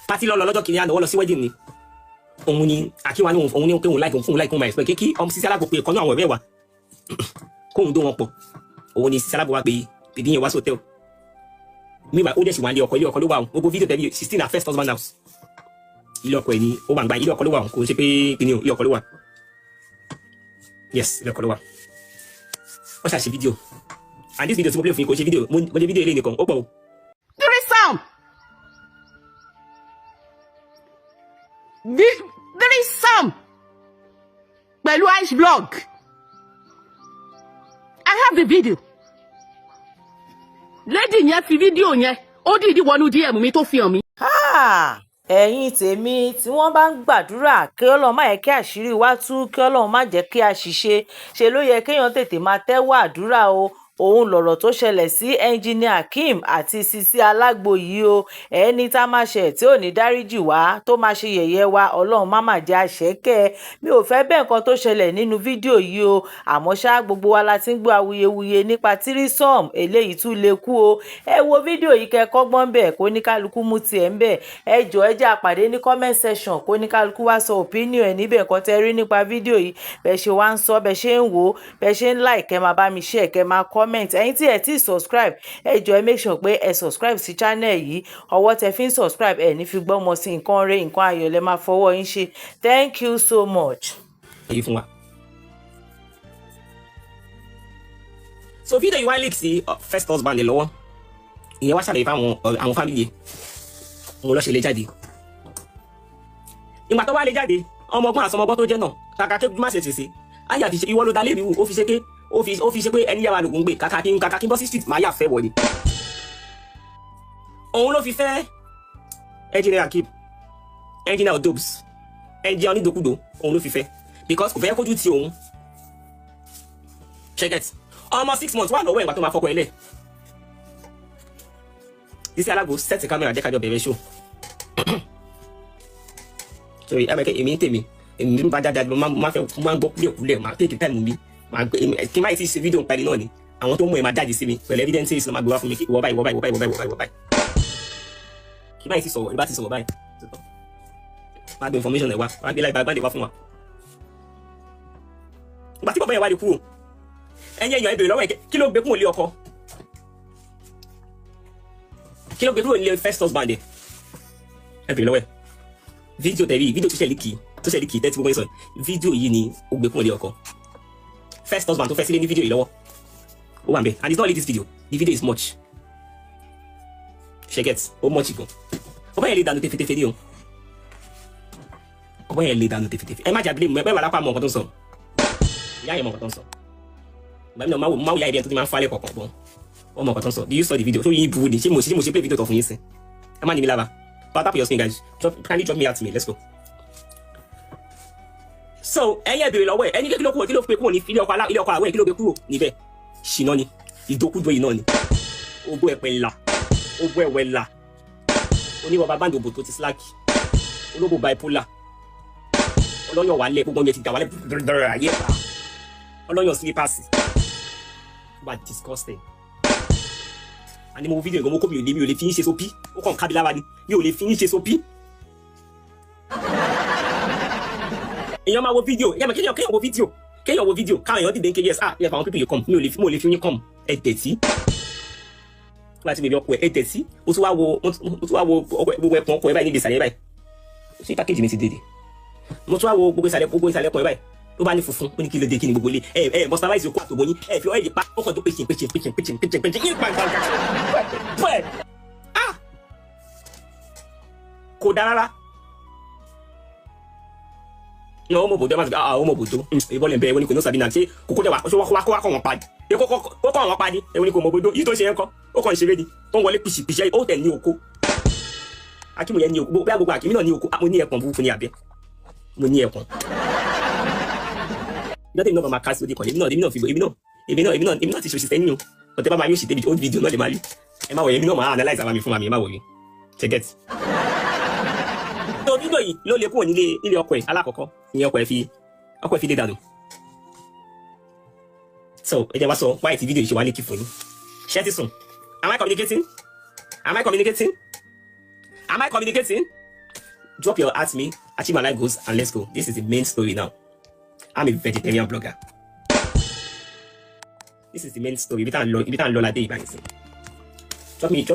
party lọ lọ́jọ́ kìíní àná wọ́n lọ sí wedding ni òun ni Akim wa ní òun ní pé òun like òun máa expect kí Sisi Alagbo pé kan náà àwọn ọ̀rẹ́ wa kóhun dó wọn pọ̀ òun ni Sisi Alagbo wa pé bèbí yẹn wá sí hotel meanwhile ó dẹ̀ sì wá ilé ọkọ ló wà gbogbo fídíò tẹ̀lé 16 na first husband house ilé ọkọ ẹ̀ ni ó wà ń gba ilé ọkọ ló wà kò ń ṣe pé kíni ilé ọkọ ló wà yes ilé ọkọ ló wà wọ́n ṣàṣe fídíò and this video tí mo play fún yín kò ṣe fídíò mo ṣe fídíò eléyìí nìkan ó pọ̀ o. Tirisome Tirisome pẹ̀lú ice blog I have the video lady yẹn fi fídíò yẹn ó dìídì wọnú DM mi tó fi hàn mí. ẹ̀yin tèmi tí wọ́n bá ń gbàdúrà kí Ọlọ́run má yẹ kí àṣírí wá tú kí Ọlọ́run má jẹ́ kí a ṣìṣe ṣe ló yẹ kéèyàn tètè máa tẹ́wọ́ àdúrà o òun lọ̀rọ̀ tó ṣẹlẹ̀ sí ẹnjìníà Akim àti Sisi Alagbo yìí o ẹni tá máa ṣe tí ò ní dáríjì wá tó máa ṣe yẹ̀yẹ́ wa Ọlọ́run má mà jẹ́ àṣẹ́kẹ́ mi ò fẹ́ bẹ́ẹ̀ nǹkan tó ṣẹlẹ̀ nínú fídíò yìí o àmọ́ ṣá gbogbo wa la ti ń gbọ́ awuyewuye nípa Tirisome eléyìí tún lè kú o ẹ wo fídíò yìí kẹ́ kọ́gbọ́n bẹ̀ kó ní kálukú mú tiẹ̀ ń bẹ̀ ẹ jọ̀ọ́ ẹ jẹ́ àpàdé ní comment section kó ní kálukú wá sọ opinion ẹ̀ níbẹ̀ nǹkan tẹ́ rí nípa fídíò yìí bẹ́ẹ̀ ṣe wá ń sọ bẹ́ẹ̀ ṣe ń wò bẹ́ẹ̀ ṣe ń like kẹ́ máa bá mi share kẹ́ máa comment ẹ̀yin tí ẹ ti subscribe ẹ jọ̀ọ́ ẹ make sure pé ẹ subscribe sí channel yìí ọwọ́ tẹ́ fi ń subscribe ẹ ní fi gbọ́mọ sí nǹkan rẹ̀ nǹkan ayọ̀ lẹ máa fọwọ́ yín ṣe thank you so much. èyí fún wa so fídíò yìí wá leak sí first husband lọ́wọ́ ìyẹn wá ṣàlàyé fún àwọn family òun lọ ṣe lè jáde ìgbà tó wá lè jáde ọmọ ọgbọ́n àsọmọgbọ́n tó jẹ́ náà kàkà kí má ṣe ṣèṣe ayé àti ìwọ ló dá lébi wù ó fi ṣe pé ó fi ṣe pé ẹni yàrá lòún gbé kàkà kí n bọ́ sí street máa yà fẹ́ wọ̀ ni òun ló fi fẹ́ engineer Akim engineer Odobs engineer onídokúdo òun ló fi fẹ́ because kò fẹ́ kójú ti òun check it ọmọ 6 months wà lọ́wọ́ ìgbà tó máa fọkọ ẹlẹ́ Sisi Alagbo set camera jẹ́ kájọ bẹ̀rẹ̀ show so èmi ń tèmi èmi ń bá dáadáa lọ máa gbọ́ kúlẹ̀kúlẹ̀ máa take time mi kí n máa ti ṣe fídíò ń parí náà ni àwọn tó mú ẹ máa jáde sí mi pẹ̀lú evidences ló máa gbé wá fún mi ìwọ báyìí kí báyìí ti sọ̀rọ̀ ìbá ti sọ̀rọ̀ báyìí máa gbé information ẹ̀ wá máa gbé láì bá dé wá fún wa ìgbà tí bọ̀bọ̀ yẹn wá di kúrò ẹ̀yìn èèyàn ẹ̀bẹ̀rẹ̀ lọ́wọ́ ẹ̀ kí ló gbé kúrò lé ọkọ kí ló gbé kúrò lé first husband ẹ̀ ẹ̀bẹ̀rẹ̀ lọ́wọ́ ẹ̀ fídíò tẹ̀rí fídíò tó ṣẹlẹ̀ kì í tẹ́tí gbogbo ẹ̀ sọ fídíò yìí ni ó gbé kúrò lé ọkọ first husband tó fẹ́ sílé ní fídíò yìí lọ́wọ́ ó wà ń bẹ̀ and it's not only this video the video is much ṣe get ó much gan ọba yẹn lè dànù tẹfẹtẹfẹ ní o ọba yẹn lè dànù tẹfẹtẹfẹ ẹ má jà bílẹ̀ bẹ́ẹ̀ wà lápá mọ nǹkan tó ń sọ ìyá yẹn mọ nǹkan tó ń sọ ìgbà mìíràn máa wò ìyá ẹ̀dẹ̀ tó ti máa ń falẹ̀ kọ̀ọ̀kan bọ̀ ọmọ nǹkan tó ń sọ do you saw the video tó yín bu ni ṣé mo ṣe play video tó fún yín sí ẹ má ní mi lára but tap your screen guys kindly drop me out to me let's go. So ẹ̀yin ẹ̀bẹ̀rẹ̀ lọ́wọ́ ẹ̀ ẹni kí ló pe kúrò ní ilé ọkọ àwẹ̀ kí ló gbé kúrò níbẹ̀ ṣìnà ni ìdókúdó yìí náà ni ogbó ẹ̀pẹ̀ ńlá ogbó ẹ̀wẹ̀ ńlá oníwọ̀ba báńdì òbò tó ti slack olóbò bipolar ọlọ́yàn wà lẹ̀ gbogbo ọmọ yẹn ti dà wà lẹ̀ dọ̀rọ̀ ayé pa ọlọ́yàn slippers wà disgusting àní mo wo fídíò ìgbọ́n mo kó mi ò lè fi yín ṣe sópí ó kàn kábi lára ni mi ò lè fi yín ṣe sópí. èèyàn máa wo fídíò kéèyàn wo fídíò káwọn èèyàn dìde ń ké yes yes àwọn people yìí come mi ò lè fi yín come ẹ tẹ̀tí láti bèbè ọkọ ẹ tẹ̀tí ó tún wá wo gbogbo ẹ̀pọ̀n ọkọ ẹ báyìí níbi ìsàlẹ̀ báyìí ó sì pákéjì mi ti dédé mo tún wá wo gbogbo ìsàlẹ̀ ọkọ ẹ báyìí ló bá ní funfun ó ní kí ló dé kí ni gbogbo ilé moisturize okó àtòbó yín fi ọ́ìlì pa ó kàn tó pèsè yín pa kò dára rárá ní ọmọ bòdó máa ń sọ ọmọ bòdó ìbọlẹ̀ bẹ́ẹ̀ wọ́n ní kò ní sàbí náà ṣé kókó dẹ̀ wá ṣé wá kọ́ wọn padì kó kọ́ wọn padì ẹ̀wọ́n ní kò mọ bòdó yìí tó ṣe yẹn kọ́ ó kàn ṣeré ni tó ń wọlé pìṣìpìṣì ó tẹ̀ ní oko Akim yẹn ní oko bóyá gbogbo Akim náà ní oko mo ní ẹ̀pọ̀n burúkú ní abẹ́ mo ní ẹ̀pọ̀n ìjọ́ tèmi náà máa ká sí odi kan èmi náà ti ṣòṣì sẹ́yìn o ọ̀tẹ́ bá máa yóò ṣì débi old video náà lè máa rí ẹ má wọ̀ èmi náà máa analyze àwọn mi fún mi ẹ má wọ̀ yìí ṣe get. tó fídíò yìí ló lè kúrò nílé ọkọ ẹ̀ alákọ̀ọ́kọ́ ìyẹn ọkọ ẹ̀ fi dé dànù. so ẹ jẹ́ wá sọ wáyé tí fídíò yìí ṣe wá ní kí fún yín ṣé ti sùn am I communicating drop your at me, achieve my life goals, and let's go. This is the main story now. I'm a vegetarian blogger. This is the main story. Drop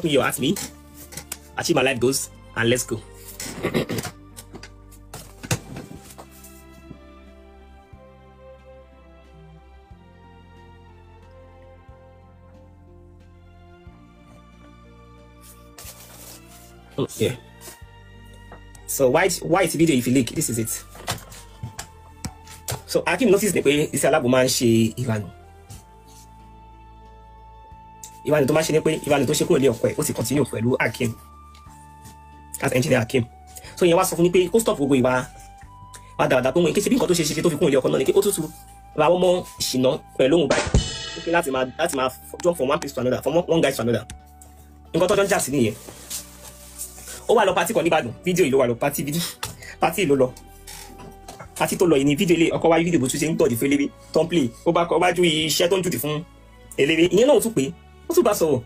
me your at me, achieve my life goals, and let's go. Yeah. So white video if you leak, this is it. So I keep noticing the way this Alagbo man she Ivan tó máa ṣe ní pé Ivan tó ṣe kúrò ní ọkọ ẹ̀ ó ti continue pẹ̀lú Akim as engineer Akim. So ìyẹn wá sọ fún ní pé kó stop gbogbo ìwà dáadáa tó ń ké ṣe bí nǹkan tó ṣe tó fi kúrò ní ọkọ náà ni pé ó tútù ra wọ́n mọ́ ìṣìnà pẹ̀lú òun báyìí ó láti máa jump from one place to another, from one guy to another. Nǹkan tó jọ ń jà sí nìyẹn. Ó wá lọ party kan ní Ìbàdàn, fídíò yìí ló wá lọ party ló lọ. Party tó lọ yìí ni fídíò ilé ọkọ wáyé fídíò bó tún ṣe ń tọ̀dí fún eléré tó ń play. Ó bá ju iṣẹ́ tó ń jùdì fún eléré. Ìyẹn náà tún pé ó tún bá sọ̀rọ̀.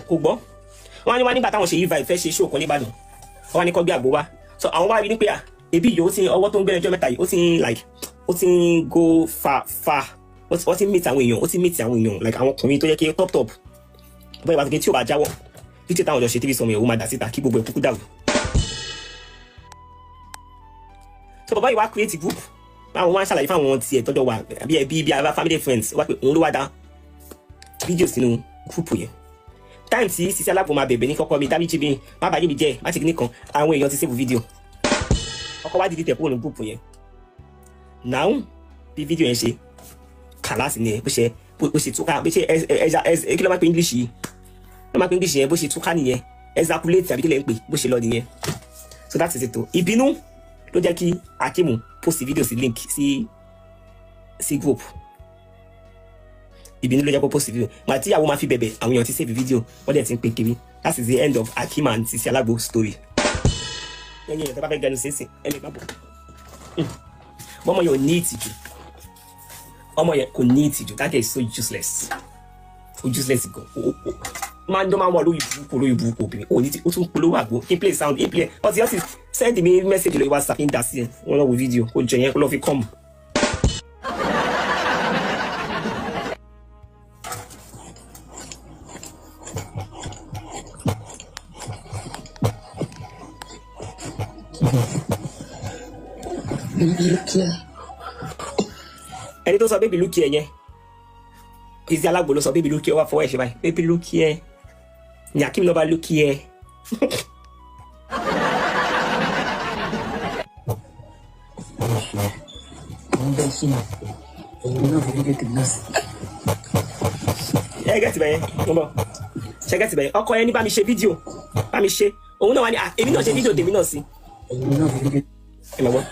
Kò gbọ́. Wọ́n á ní nígbà táwọn ṣe yí vibe fẹ́ ṣe show kan ní Ìbàdàn. Wọ́n á ní kó gbé àgbo wá. So àwọn wá rí ní pé ebi yìí ó ti ọwọ́ tó ń gbẹ́rẹ́ ọjọ́ mẹ́ta yìí ó ti ń go far. Ó ti meet àwọn èèyàn like àwọn ọkùnrin tó yẹ kí top. Bọ́ọ̀ ìbá tí ó bá jáwọ́ títí táwọn ọjọ́ ṣe Tirisome ẹ̀ ó máa dà síta kí gbogbo ẹ̀ kúkú dàrú. So bàbá yìí wá create group báwọn wá ń ṣàlàyé fáwọn tiẹ̀ tọ́jọ́ wà bí ẹbí bí ara family friends wá pé òun ló wá dá fídíò sínú group yẹn. Time tí Sisi Alagbo máa bẹ̀bẹ̀ ní kọ́kọ́ mi dábìjì mi má bàa yé mi jẹ́ má ti kíní kan àwọn èèyàn ti save fídíò. Ọkọ wá delete kúrò ní group yẹn. Now bí fídíò yẹn ṣe kàlásì ni bó ṣe túká bó ṣe kí ló máa pe English yìí yẹn bó ṣe túká nìyẹn exaculate àbí kí lè ń pè bó ṣe lọ nìyẹn. So that is it o. Ìbínú ló jẹ́ kí Akim post video sí link sí group. Ìbínú ló jẹ́ kó post video mà tí ìyàwó máa fi bẹ̀bẹ̀ àwọn èèyàn ti save video wọ́n dẹ̀ ti ń pè kiri. That is the end of Akim and Sisi Alagbo story. ẹ̀yin ẹ̀ tó bá fẹ́ gẹnu sínsìn ẹ lè má bọ̀. Ọmọ yẹn ò ní ìtìjú. Ọmọ yẹn kò ní ìtìjú. That guy is so useless. Useless gan. Máa ń dán máa ń wọ lórí burúkú obìnrin. Ó ní ó tún polówó àgbo. He play sound, he play. But he send me message lórí WhatsApp in dasi ẹ̀. Wọ́n lọ wo video. Kò jẹ yẹn kó lọ fi come. Ẹni tó sọ baby look here yẹn Sisi Alagbo ló sọ baby look here wá fọwọ́ ẹ̀ ṣe báyìí baby look here ní Akim ló bá look here. Ẹ gẹ́tì bẹ́yẹn ṣe gẹ́tì bẹ́yẹn ọkọ ẹni bá mi ṣe fídíò bá mi ṣe òun náà wá ní èmi náà ṣe fídíò tèmi náà sí. Ẹ mọ̀ gbọ́.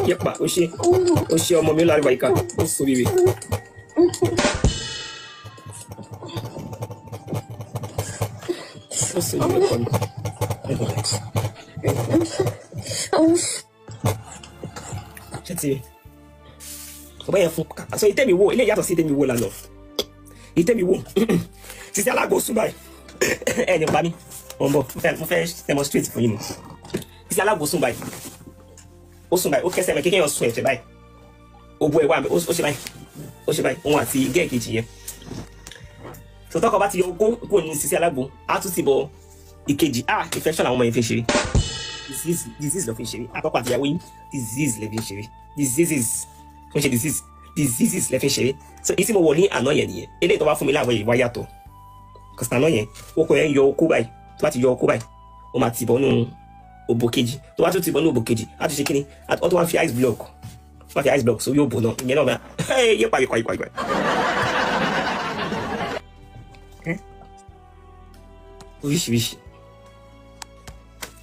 Yepa, ó ṣe ọmọ mi lárí wáyíká, ó sọ rere. Ó sọ rere kan. Ṣé ti ọba yẹn fún aṣọ ìtẹ́mi wo ilé yàtọ̀ sí ìtẹ́mi wo lánàá. Ìtẹ́mi wo Sisi Alagbo sún báyìí. Ẹni pa mí, mo fẹ́ demonstrate fún yín. Sisi Alagbo sún báyìí. Ó sùn báyìí ó kẹsẹ̀ mẹ́ kékeré sùn ẹ̀fẹ̀ báyìí ó bu ẹ̀wà ó ṣe báyìí òun àti gẹ́ẹ̀kejì yẹn tó tọkọ bá ti yọ ogó kúrò ní Sisi Alagbo á tún ti bọ ìkejì infection àwọn ọmọ yẹn fi ṣeré disease lọ fi ṣeré àtọkọ àti ìyàwó yín disease lẹ fi ṣeré diseases lẹ fi ṣeré so èyí tí mo wọ ní àná yẹn nìyẹn eléyìí tó bá fún mi láwọn yìí wá yàtọ̀ kòsìtà àná yẹn okò yẹn yọ okó báyìí tó bá ti yọ okó báyìí ó máa ti bọ́ nù òbò kejì tó wá tó ti bọ́ ní òbò kejì á tún ṣe kíni ó tó wá fi ice block sórí òbò náà ìyẹn náà máa yẹ pàyẹ. Oríṣiríṣi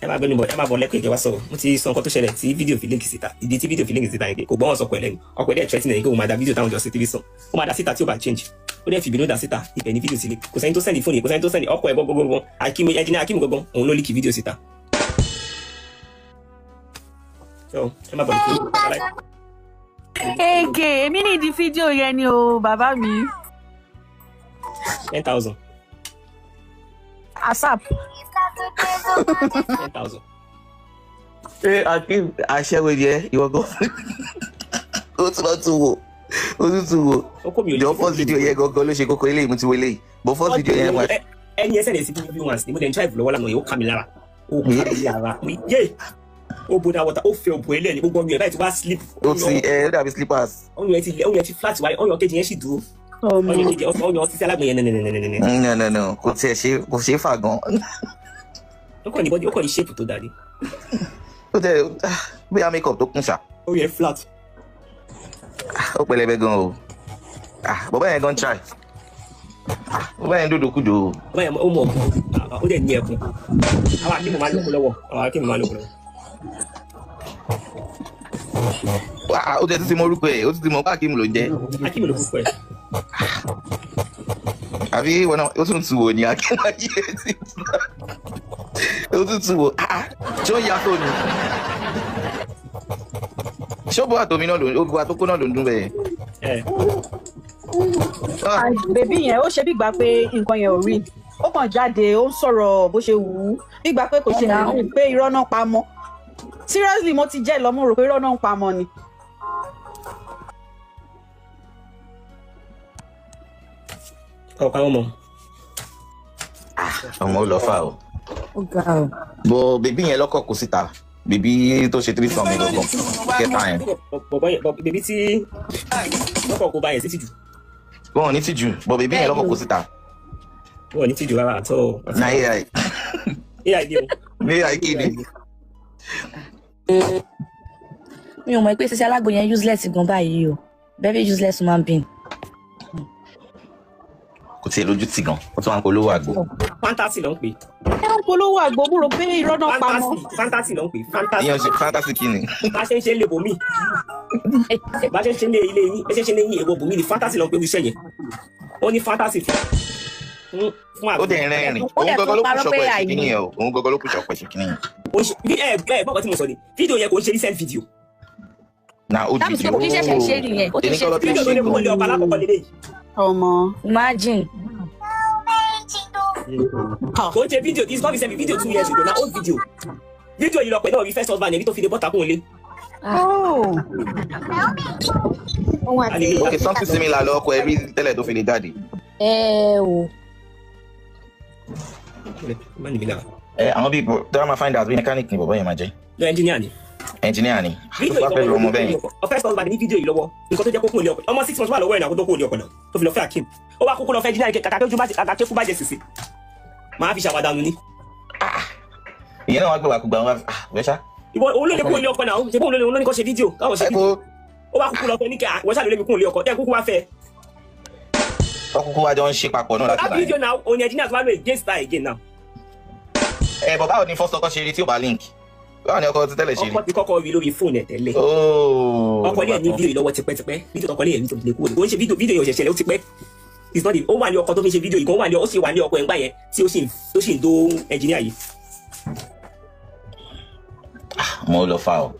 ẹ máa bọ̀ lẹ́kọ̀ọ́ ìjọba sọ̀rọ̀ mo ti sọ nǹkan tó ṣẹlẹ̀ tí fídíò fi líǹkì síta ìdí tí fídíò fi líǹkì síta yẹn kò gbọ́ wọn sọ pẹ̀lẹ́ ni ọkọ̀ ẹ̀dẹ̀ threatening yẹn kí òun máa da fídíò táwọn jọ sí Tirisome ó máa da síta tí ó bá change ó dẹ̀ fi ìbínú da síta ibẹ̀ ni fídíò sí lé kò sẹ́ni tó sẹ́ni fóònù kò sẹ́ni tó sẹ́ni ọkọ̀ ẹ̀ gbọ́ngbọ́ngbọ́n Akimu ẹnjìnìá Akimu gbọ́ngbọ́n òun ló líkì fídíò síta. ẹ máa bọ̀ lẹ́kọ̀ọ́. Ege, èmi ní di fídíò yẹn ni o, bàbá mi. 10,000. ASAP. 10,000. Ṣé Akim aṣẹ́wó yẹ ìwọ gan? Ó tún lọ tún wò. Ó tún tún wò. Jọ first video yẹn gangan ló ṣe kókó eléyìí mo ti wo eléyìí. But first video yẹn wá. Ẹni ẹsẹ̀ lè sí fún once ni mo dẹ̀ ń drive lọ́wọ́ lánàá yóò kà mí lára. Ó kà mí lára. Yé! Ó bóda wọ́ta ó fẹ́ òbò ẹlẹ́ni gbogbo ọmọ ẹ̀ báyìí ti wá sleep. Ó ti ó dàbí slippers. Ọyàn ẹ ti flat wáyé ọyàn kejì yẹn sì dúró. Ọyàn Sisi Alagbo yẹn nẹ́nẹ́nẹ́nẹ́nẹ́nẹ́. No, kò ṣe é fà gan. Ó kàn ní bọ́dí ó kàn ní shape tó dáadé. Ó tẹ bóyá makeup tó kún ṣá. Ó yẹ flat. Ó pẹlẹbẹ gan o. Bàbá yẹn gan try. Bàbá yẹn dòdò kúdò. Bàbá yẹn ó mọ̀ ó dẹ̀ ní ẹkùn. Àwọn Akimu máa ń lókun lọ́wọ́. Ó tẹ títí mọ orúkọ ẹ̀ ó títí mọ pé Akimu ló jẹ́. Akimu ló kúkọ ẹ̀. Àbí wọn náà ó tún tù wò ní Akimu ayé ẹ̀ ti tù. Ó tún tù wò ṣé ó yàtọ̀ ni? Ṣé ó bọ́ àtòmí náà ó bọ́ àtòkó náà ló ń dún bẹ́ẹ̀? Bèbí yẹn ó ṣe bí gbà pé nǹkan yẹn ò rí. Ó kàn jáde ó ń sọ̀rọ̀ bó ṣe wù ú. Bí gbà pé kò ṣe nǹkan pé irọ́ náà pa mọ́. Seriously mo ti jẹ́ lọ mo rò pé irọ́ náà ń pa mọ́ ni. Ọ̀pá ọmọ. Ọmọ ó lọ fà o. Bọ̀ bèbí yẹn lọ́kọ̀ kó síta. Bèbí tó ṣe Tirisome lọ́kọ̀ kẹta yẹn. Bèbí tí lọ́kọ̀ kó bá yẹn sí tìjú. Wọ́n ò ní tìjú bọ̀ bèbí yẹn lọ́kọ̀ kó síta. Wọ́n ò ní tìjú rárá àtọ́. Na AI. AI ni o. AI kí ni? Mi ò mọ̀ pé Sisi Alagbo yẹn useless gan báyìí o, very useless human being. Kò tiẹ̀ lójú tì gan ó tún wá ń polówó àgbo. Fantasy ló ń pè. Ẹ ń polówó àgbo mo rò pé irọ́ náà pa mọ́. Fantasy ló ń pè. Ìyẹn ṣe fantasy kí ni? Bá ṣe ń ṣe ń lè bòmí. Bá ṣe ń ṣe ń lé ilé yín ẹ ṣe ń ṣe ń lé yín èwo bòmí ni fantasy ló ń pè wíṣẹ́ yẹn. Ó ní fantasy fún àgbo. Ó dẹ̀ rẹ́rìn òun gọ́gọ́ ló kù ṣọpọ̀ ẹ̀ṣin kí nìyẹn o òun gọ́gọ́ ló kù ṣọpọ̀ ẹ̀ṣin kí nìyẹn. Gbọ́dọ̀ tí mo sọ ni fídíò yẹn kò ń ṣe recent video. Na ó di Táàbù kí ṣẹ̀ṣẹ̀ ṣe nìyẹn, ó ti ṣe Fídíò tó lè kó lé ọba alákọ̀ọ́kọ́ lélẹ́yìí. Ọmọ. imagine. Kò ń ṣe fídíò this not recent video 2 years ago na old video. Fídíò yìí lọ pẹ̀lú ọ̀rí first husband ẹbí tó fi lè bọ́ta kún un lé. Ok something similar lọ ọkọ ẹbí tẹ́lẹ̀ tó fi lè jáde. O. Àwọn bíi tó máa find out bí mechanic ni bọ̀bọ̀ yẹn máa jẹ́. No engineer ni. Engineer ni. Tó bá fẹ́ lu ọmọ bẹ́ẹ̀. First husband ní fídíò yìí lọ́wọ́ nǹkan tó jẹ́ kókó ilé ọkọ̀ ọmọ 6 months wà lọ́wọ́ ẹ̀ náà kó tó kó ilé ọkọ̀ náà tó fi lọ fẹ́ Akim. Ó wá kókó lọ fẹ́ engineer kàkà kí fún bàjẹ́ Sisi. Màá fi ṣàwádànù ni. Ìyẹn náà wá gbé wàkúgbà wọn wẹ́ ṣá. Ìwọ òun ló lè kó ilé ọkọ̀ náà ṣe bóun ló ní kó ṣe fídíò káwọn ṣe fídíò. Ó wá kókó lọ fẹ́ ní kí wọ́n ṣàlùlé mi kún ilé ọkọ̀ ẹ̀ kúkú wá fẹ́. Ọkùnkùn wa jọ ń ṣe papọ̀ náà láti láti. That video now òun engineer tó wá lò against her again now. Bọ̀ báwo ni first ọkọ ṣe rí tí ò bá link? Báwo ni ọkọ ti tẹ́lẹ̀ ṣe rí? Ọkọ ti kọ́kọ́ rí lórí fóònù ẹ̀ tẹ́lẹ̀. Ọkọ ilé ẹ̀ ní fídíò lọ́wọ́ tipẹ́tipẹ́ fídíò tọkọ ilé ẹ̀ ní tó lè kúrò. Ó ń ṣe fídíò yẹn ṣẹ̀ṣẹ̀ ó ti pẹ́. It's not ó wà ní ọkọ tó fi ṣe fídíò yìí kan ó wà ní ó sì wà ní ọkọ ẹ̀ ń gbà yẹn tí ó sì ń dó engineer yìí. Mo lọ fa o.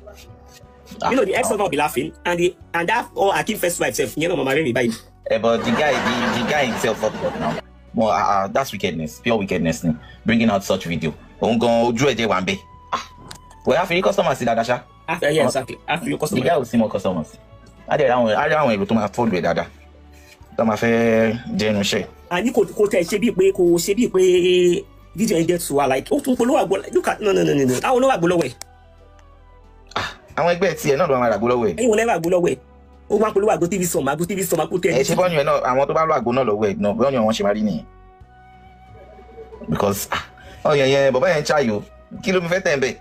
You know the ex-husband will be laughing and that all Akim first wife sef yẹn náà mama rẹ́rìn báyìí. But the guy himself fucked up now. Well, that's wickedness, pure wickedness ni. Bringing out such video. Òun gan ojú ẹ̀jẹ̀ wà ń bẹ̀. Well, after customers sí dáadáa ṣá. Yeah, exactly. After your customer. The guy will see more customers. Á dẹ̀ àwọn èrò tó máa follow ẹ̀ dáadáa. Tó máa fẹ́ jẹnu iṣẹ́. Àní kò tẹ̀ ṣe bíi pé video yẹn get to her like ó tún polówó àgbo look at no. Àwọn olówó àgbo lọ́wọ́ ẹ̀. Àwọn ẹgbẹ́ tiẹ̀ náà ló máa ràgbó lọ́wọ́ ẹ̀. Ẹ̀yin wọn lẹ́wọ̀ àgbo lọ́wọ́ ẹ̀. Ó wá polówó àgbo Tirisome àgbo kú tẹ̀. Ẹ ṣe bọ́ọ̀nù ẹ̀ náà àwọn tó bá lọ àgbo náà lọ́wọ́ ẹ̀ náà bọ́ọ̀nù wọn ṣe máa rí nìyẹn. Because yẹn bàbá yẹn ń ṣáàyò kí ló fi fẹ́ tẹ̀ ń bẹ̀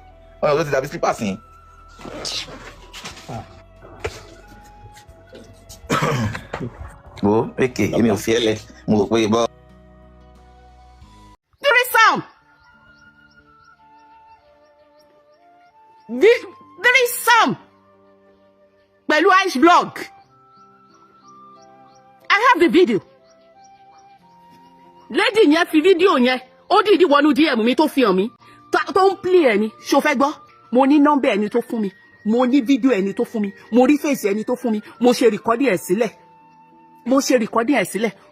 ọ̀yàn ló ti dàbí slippers yẹn. Wo èké èmi ò fi ẹ lẹ mo rò pé bọ́. Tirisome hug. I have the video. Lady yẹn fi video yẹn, ó dìídì wọnú DM mi tó fi hàn mí. Tó ń play ẹni, ṣó fẹ́ gbọ́? Mo ní nọ́mbà ẹni tó fún mi. Mo ní video ẹni tó fún mi. Mo rí face ẹni tó fún mi. Mo ṣe recording ẹ̀ sílẹ̀.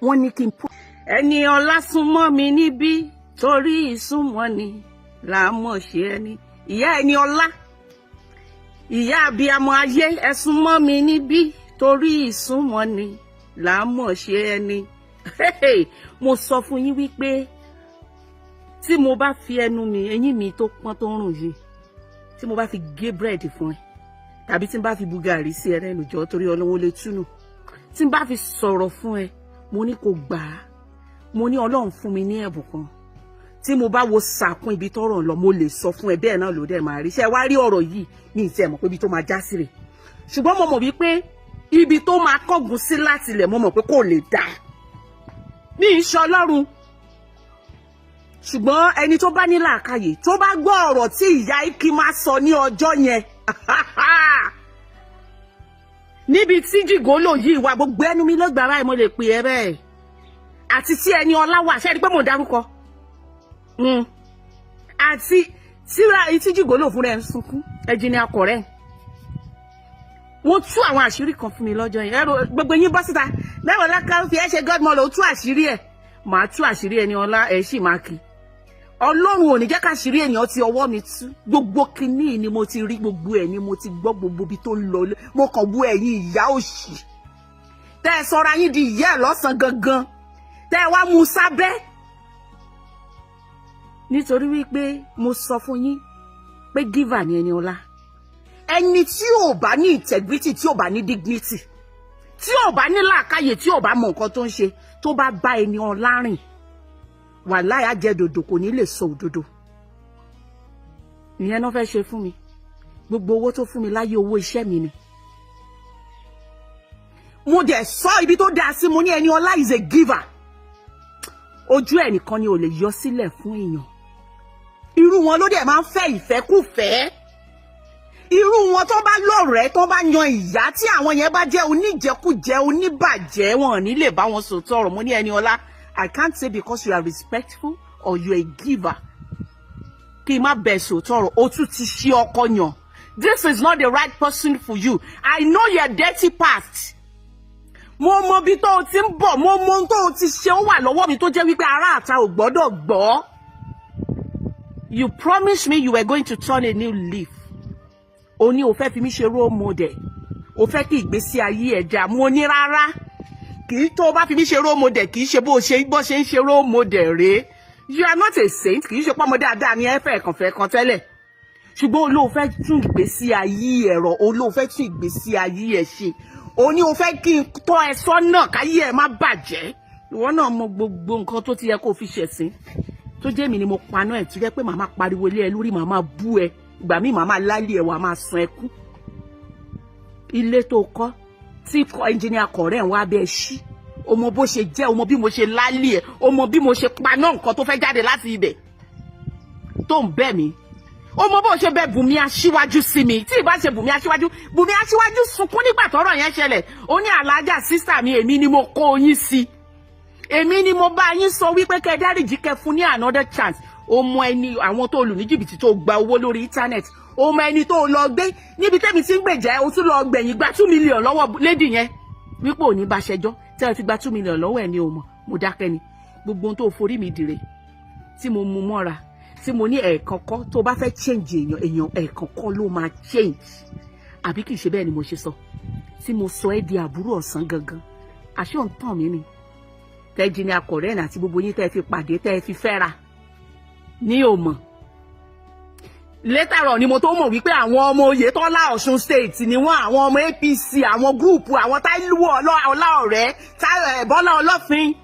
Wọ́n ní kí n put. Ẹni ọlá súnmọ́ mi níbí torí ìsúnmọ́ ni là mọ̀ ṣe ẹni. Ìyá ẹni ọlá. Ìyá abiyamọ ayé ẹ súnmọ́ mi níbí torí ìsúnmọ́ ni là mọ̀ ṣe ẹni. Mo sọ fún yín wípé tí mo bá fi ẹnu mi, eyín mi tó pọ́n tó rùn yìí, tí mo bá fi gé búrẹ́dì fún ẹ, tàbí tí n bá fi bu gàrí sí ẹ lẹ́nu jọ torí Ọlọ́run lè túnú, tí n bá fi sọ̀rọ̀ fún ẹ, mo ní kó gbà á, mo ní Ọlọ́run fún mi ní ẹ̀bùn kan, tí mo bá wo sàkún ibi tọ́rọ̀ lọ, mo lè sọ fún ẹ bẹ́ẹ̀ náà ló dẹ̀ máa rí. Ṣé wá rí ọ̀rọ̀ yìí ní ìtẹ́ mọ̀ pé ibi tó máa já sí rè, ṣùgbọ́n mo mọ̀ wípé ibi tó máa kọ́gun sí láti ilẹ̀ mo mọ̀ pé kò lè dá ní iṣẹ́ Ọlọ́run. Ṣùgbọ́n ẹni tó bá ní làákàyè tó bá gbọ́ ọ̀rọ̀ tí ìyá Iki máa sọ ní ọjọ́ yẹn níbi tí jìgólò yìí wà, gbogbo ẹnu mi ló gbà báyìí, mo lè pè é bẹ́ẹ̀. Àti tí ẹni ọlá wà, ṣé ẹ rí pé mo dárúkọ àti tí jìgólò fúnra ẹ̀ ń sunkún ẹjì ni akọ̀rẹ́. Wọ́n tú àwọn àṣírí kan fún mi lọ́jọ́ yẹn. Gbogbo yín bọ́ síta lẹ́wọ̀n lákàá fi ẹ́ ṣe godmother ó tú àṣírí ẹ̀. Màá tú àṣírí ẹni ọlá ẹ̀ sì máa kí. Ọlọ́run ò ní jẹ́ káṣírí ènìyàn ti ọwọ́ mi tú. Gbogbo kinní ni mo ti rí, gbogbo ẹ̀ ni mo ti gbọ́, gbogbo ibi tó ń lọ. Mo kàn bú ẹ̀yin ìyá òṣì. Tẹ́ ẹ sọra yín di ìyá ẹ̀ lọ́sàn gangan. Tẹ́ ẹ wá mú sábẹ́. Nítorí wípé mo sọ fún yín pé giver ni ẹni ọlá. Ẹni tí ò bá ní integrity, tí ò bá ní dignity, tí ò bá ní làákàyè, tí ò bá mọ nǹkan tó ń ṣe, tó bá bá ẹni ọlá rìn, wàláhì á jẹ dòdò kò ní lè sọ òdodo. Ìyẹn náà fẹ́ ṣe fún mi. Gbogbo owó tó fún mi láyé owó iṣẹ́ mi ni. Mo dẹ̀ sọ ibi tó dáa sí, mo ní ẹni ọlá is a giver. Ojú ẹ̀ nìkan ni ò lè yọ sílẹ̀ fún èèyàn. Irú wọn ló dẹ̀ máa ń fẹ́ ìfẹ́kùfẹ́. Irú wọn tó bá lọ́rẹ̀ẹ́ tó bá yan ìyá, tí àwọn yẹn bá jẹ́ oníjẹkújẹ oníbàjẹ́, wọn ò ní lè bá wọn sòótọ́ ọ̀rọ̀. Mo ní ẹni ọlá, I can't say because you are respectful or you are a giver kí n má bẹ̀ sòótọ́ ọ̀rọ̀, o tún ti ṣí ọkọ yàn. This is not the right person for you. I know your dirty past. Mo mọ bí tó o ti ń bọ̀, mo mọ ohun tó o ti ṣe, ó wà lọ́wọ́ mi tó jẹ́ wípé ará àta ò gbọ́dọ̀ gbọ́. You promised me you were going to turn a new leaf. O ní o fẹ́ fi mí ṣe role model. O fẹ́ kí ìgbésí ayé ẹ̀ dá. Mo ní rárá. Kì í tó bá fi mí ṣe role model, kì í ṣe bó ṣe ń ṣe role model rèé. You are not a saint. Kì í ṣe pọ́nmọ dáadáa ní ẹ̀fẹ̀ kan tẹ́lẹ̀. Ṣùgbọ́n o ló fẹ́ tún ìgbésí ayé ẹ̀ rọ̀. O ló fẹ́ tún ìgbésí ayé ẹ̀ ṣe. O ní o fẹ́ kí n tọ́ ẹ sọ́nà káyé ẹ̀ má bàjẹ́. Ìwọ náà mọ gbogbo nǹkan tó ti yẹ kó fi ṣẹ̀sín. Tó jẹ́ mi ni mo paná ẹ̀ tó jẹ́ pé màmá pariwo lé ẹ lórí, màmá bú ẹ. Ìgbà míì màmá lálé ẹ wà máa sun ẹkún. Ilé tó kọ́ tí ẹnjìníà kọ̀rẹ́ ń wá bẹ́ẹ̀ ṣí. O mọ bó ṣe jẹ́, o mọ bí mo ṣe lálé ẹ, o mọ bí mo ṣe paná nǹkan tó fẹ́ jáde láti ibẹ̀. Tó ń bẹ̀ mí. O mọ bó ṣe bẹ Bùnmi Aṣíwájú sí mi. Tí ìbá ṣe Bùnmi Aṣíwájú sunkún nígbà tọ́rọ̀ yẹn ṣẹlẹ̀. Ó ní alájà sísà mi, èmi ni mo kó yín sí. Èmi ni mo bá yín sọ wípé kẹ́ dáríjì, kẹ́ fún ní another chance. O mọ ẹni àwọn tó lù ní jìbìtì tó gba owó lórí internet. O mọ ẹni tó lọ gbé níbi tẹ́mi tí ń gbèjà, o tún lọ gbẹ̀yìn gba 2 million lọ́wọ́ lady yẹn. Wípé ò ní bá ṣẹjọ́, tẹ́ ẹ fi gba 2 million lọ́wọ́ ẹ̀ ni o mọ̀. Mo dákẹ́ ni. Gbogbo ohun tó forí mi dìre, tí mo mú mọ́ra, tí mo ní ẹ̀ẹ̀kan kọ́, tó bá fẹ́ change èèyàn ẹ̀ẹ̀kan kọ́ ló máa change. Àbí kì í ṣe bẹ́ẹ̀ ni mo ṣe sọ. Tí mo sọ ẹ́ di àbúrò ọ̀sán gangan. Àṣé ò ń tàn mí ni. Tẹ́jì ni akọ̀rẹ́ àti gbogbo yín tẹ́ fi pàdé, tẹ́ fi fẹ́ra. Ní o mọ̀. Later on ni mo tó mọ̀ wípé àwọn ọmọ Oyètọ́lá Ọ̀ṣun state ni wọ́n, àwọn ọmọ APC, àwọn gúùpù, àwọn Táíwò Ọláọ̀rẹ́, Bọ́lá Ọlọ́fin.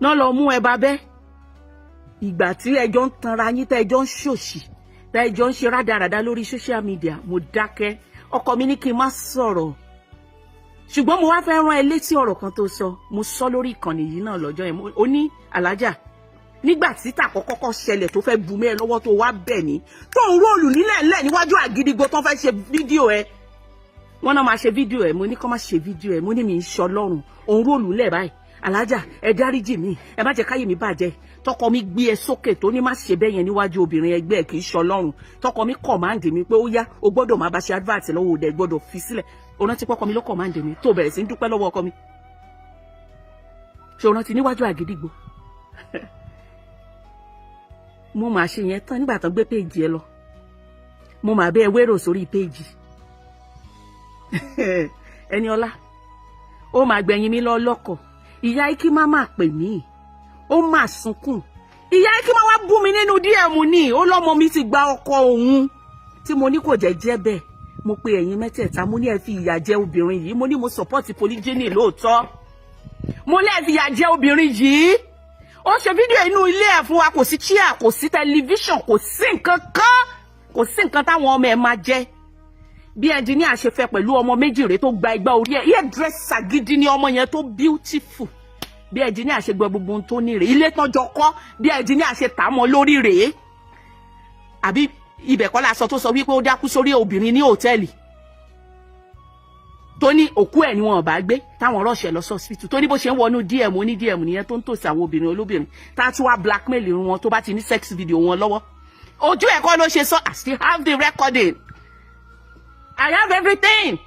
Náà lọ mú ẹ babẹ́. Ìgbà tí ẹjọ́ ń tanra yín, tẹ́ ẹjọ́ ń ṣòṣì, tẹ́ ẹjọ́ ń ṣe rádaràda lórí social media, mo dákẹ́. Ọkọ mi ní kí n má sọ̀rọ̀. Ṣùgbọ́n mo wá fẹ́ rán ẹ létí ọ̀rọ̀ kan tó sọ. Mo sọ lórí ìkànnì yìí náà lọ́jọ́ yẹn. Ó ní alájà, nígbà tí tàkọ́kọ́ ṣẹlẹ̀ tó fẹ́ bu mẹ́ lọ́wọ́ tó wá bẹ̀ mí, tó ń róòlù nílẹ̀ níwájú àgídígbò tó fẹ́ ṣe fídíò ẹ. wọ́n náà máa ṣe fídíò ẹ̀ mo ní kó má ṣe fídíò ẹ̀ mo ní mi ń ṣe Ọlọ́run òun róòlù lẹ̀ báyìí alájà ẹ dáríjì mi ẹ má jẹ́ káyé mi bàjẹ́ tọkọ mi gbé ẹ sókè tó ní má ṣe bẹ́ẹ̀ yẹn níwájú obìnrin ẹgbẹ́ ẹ̀ kì í ṣe Ọlọ́run tọkọ mi command mi pé ó yá o gbọ́dọ̀ máa bá ṣe advert lọ́wọ́ òde gbọ́dọ̀ fi sílẹ̀ o rántí pọ́kọ mi ló command mi tó bẹ̀rẹ̀ sí ń dúpẹ́ lọ́wọ́ ọkọ mi ṣé o rántí níwájú Àgídìgbò mo máa ṣe yẹn tán nígbà tán gbé péèjì ẹ lọ mo máa bẹ́ẹ̀ wérò sórí péèjì Ẹniọlá ó máa gbẹ̀yìn mi lọ lọ́kọ̀ ìyá ikí má máa pè mí ó máa sunkún ìyá ikí má wá bú mi nínú DM ní ó lọ́mọ mi ti gba ọkọ òun tí mo ní kò jẹ́ bẹ́ẹ̀ mo pe ẹ̀yin mẹ́tẹ̀ẹ̀ta mo ní ẹ fi ìyà jẹ obìnrin yìí mo ní mo support polygyny lóòótọ́ mo lè fi ìyà jẹ obìnrin yìí ó ṣe fídíò inú ilé ẹ̀ fún wa kò sí chair kò sí tẹlifíṣàn kò sí nǹkan kan kò sí nǹkan táwọn ọmọ ẹ̀ máa jẹ bí ẹnjìníà ṣe fẹ́ pẹ̀lú ọmọ méjì rẹ̀ tó gba igba orí ẹ̀ hairdresser gidi ni ọmọ yẹn tó beautiful bí ẹnjìníà ṣe gbọ́ gbogbo ohun tó ní rèé ilé tán jọ kọ́ bí ẹnjìníà ṣe tà mọ́ lórí rèé àbí ibẹ̀ kọ́ la sọ tó sọ wípé ó dákú sórí obìnrin ní hòtẹ́ẹ̀lì tó ní òkú ẹ̀ ni wọn bá gbé táwọn rọ̀ṣẹ̀ lọ sọ́sìpìtì tó ní bó ṣe ń wọnú DM oní DM nìyẹn tó ń tòsí àwọn obìnrin olóbìnrin tá a tún wá blackmail wọn tó bá ti ní sex video wọn lọ́wọ́ ojú ẹ̀ kọ́ ló ṣe sọ I still have the recording I have everything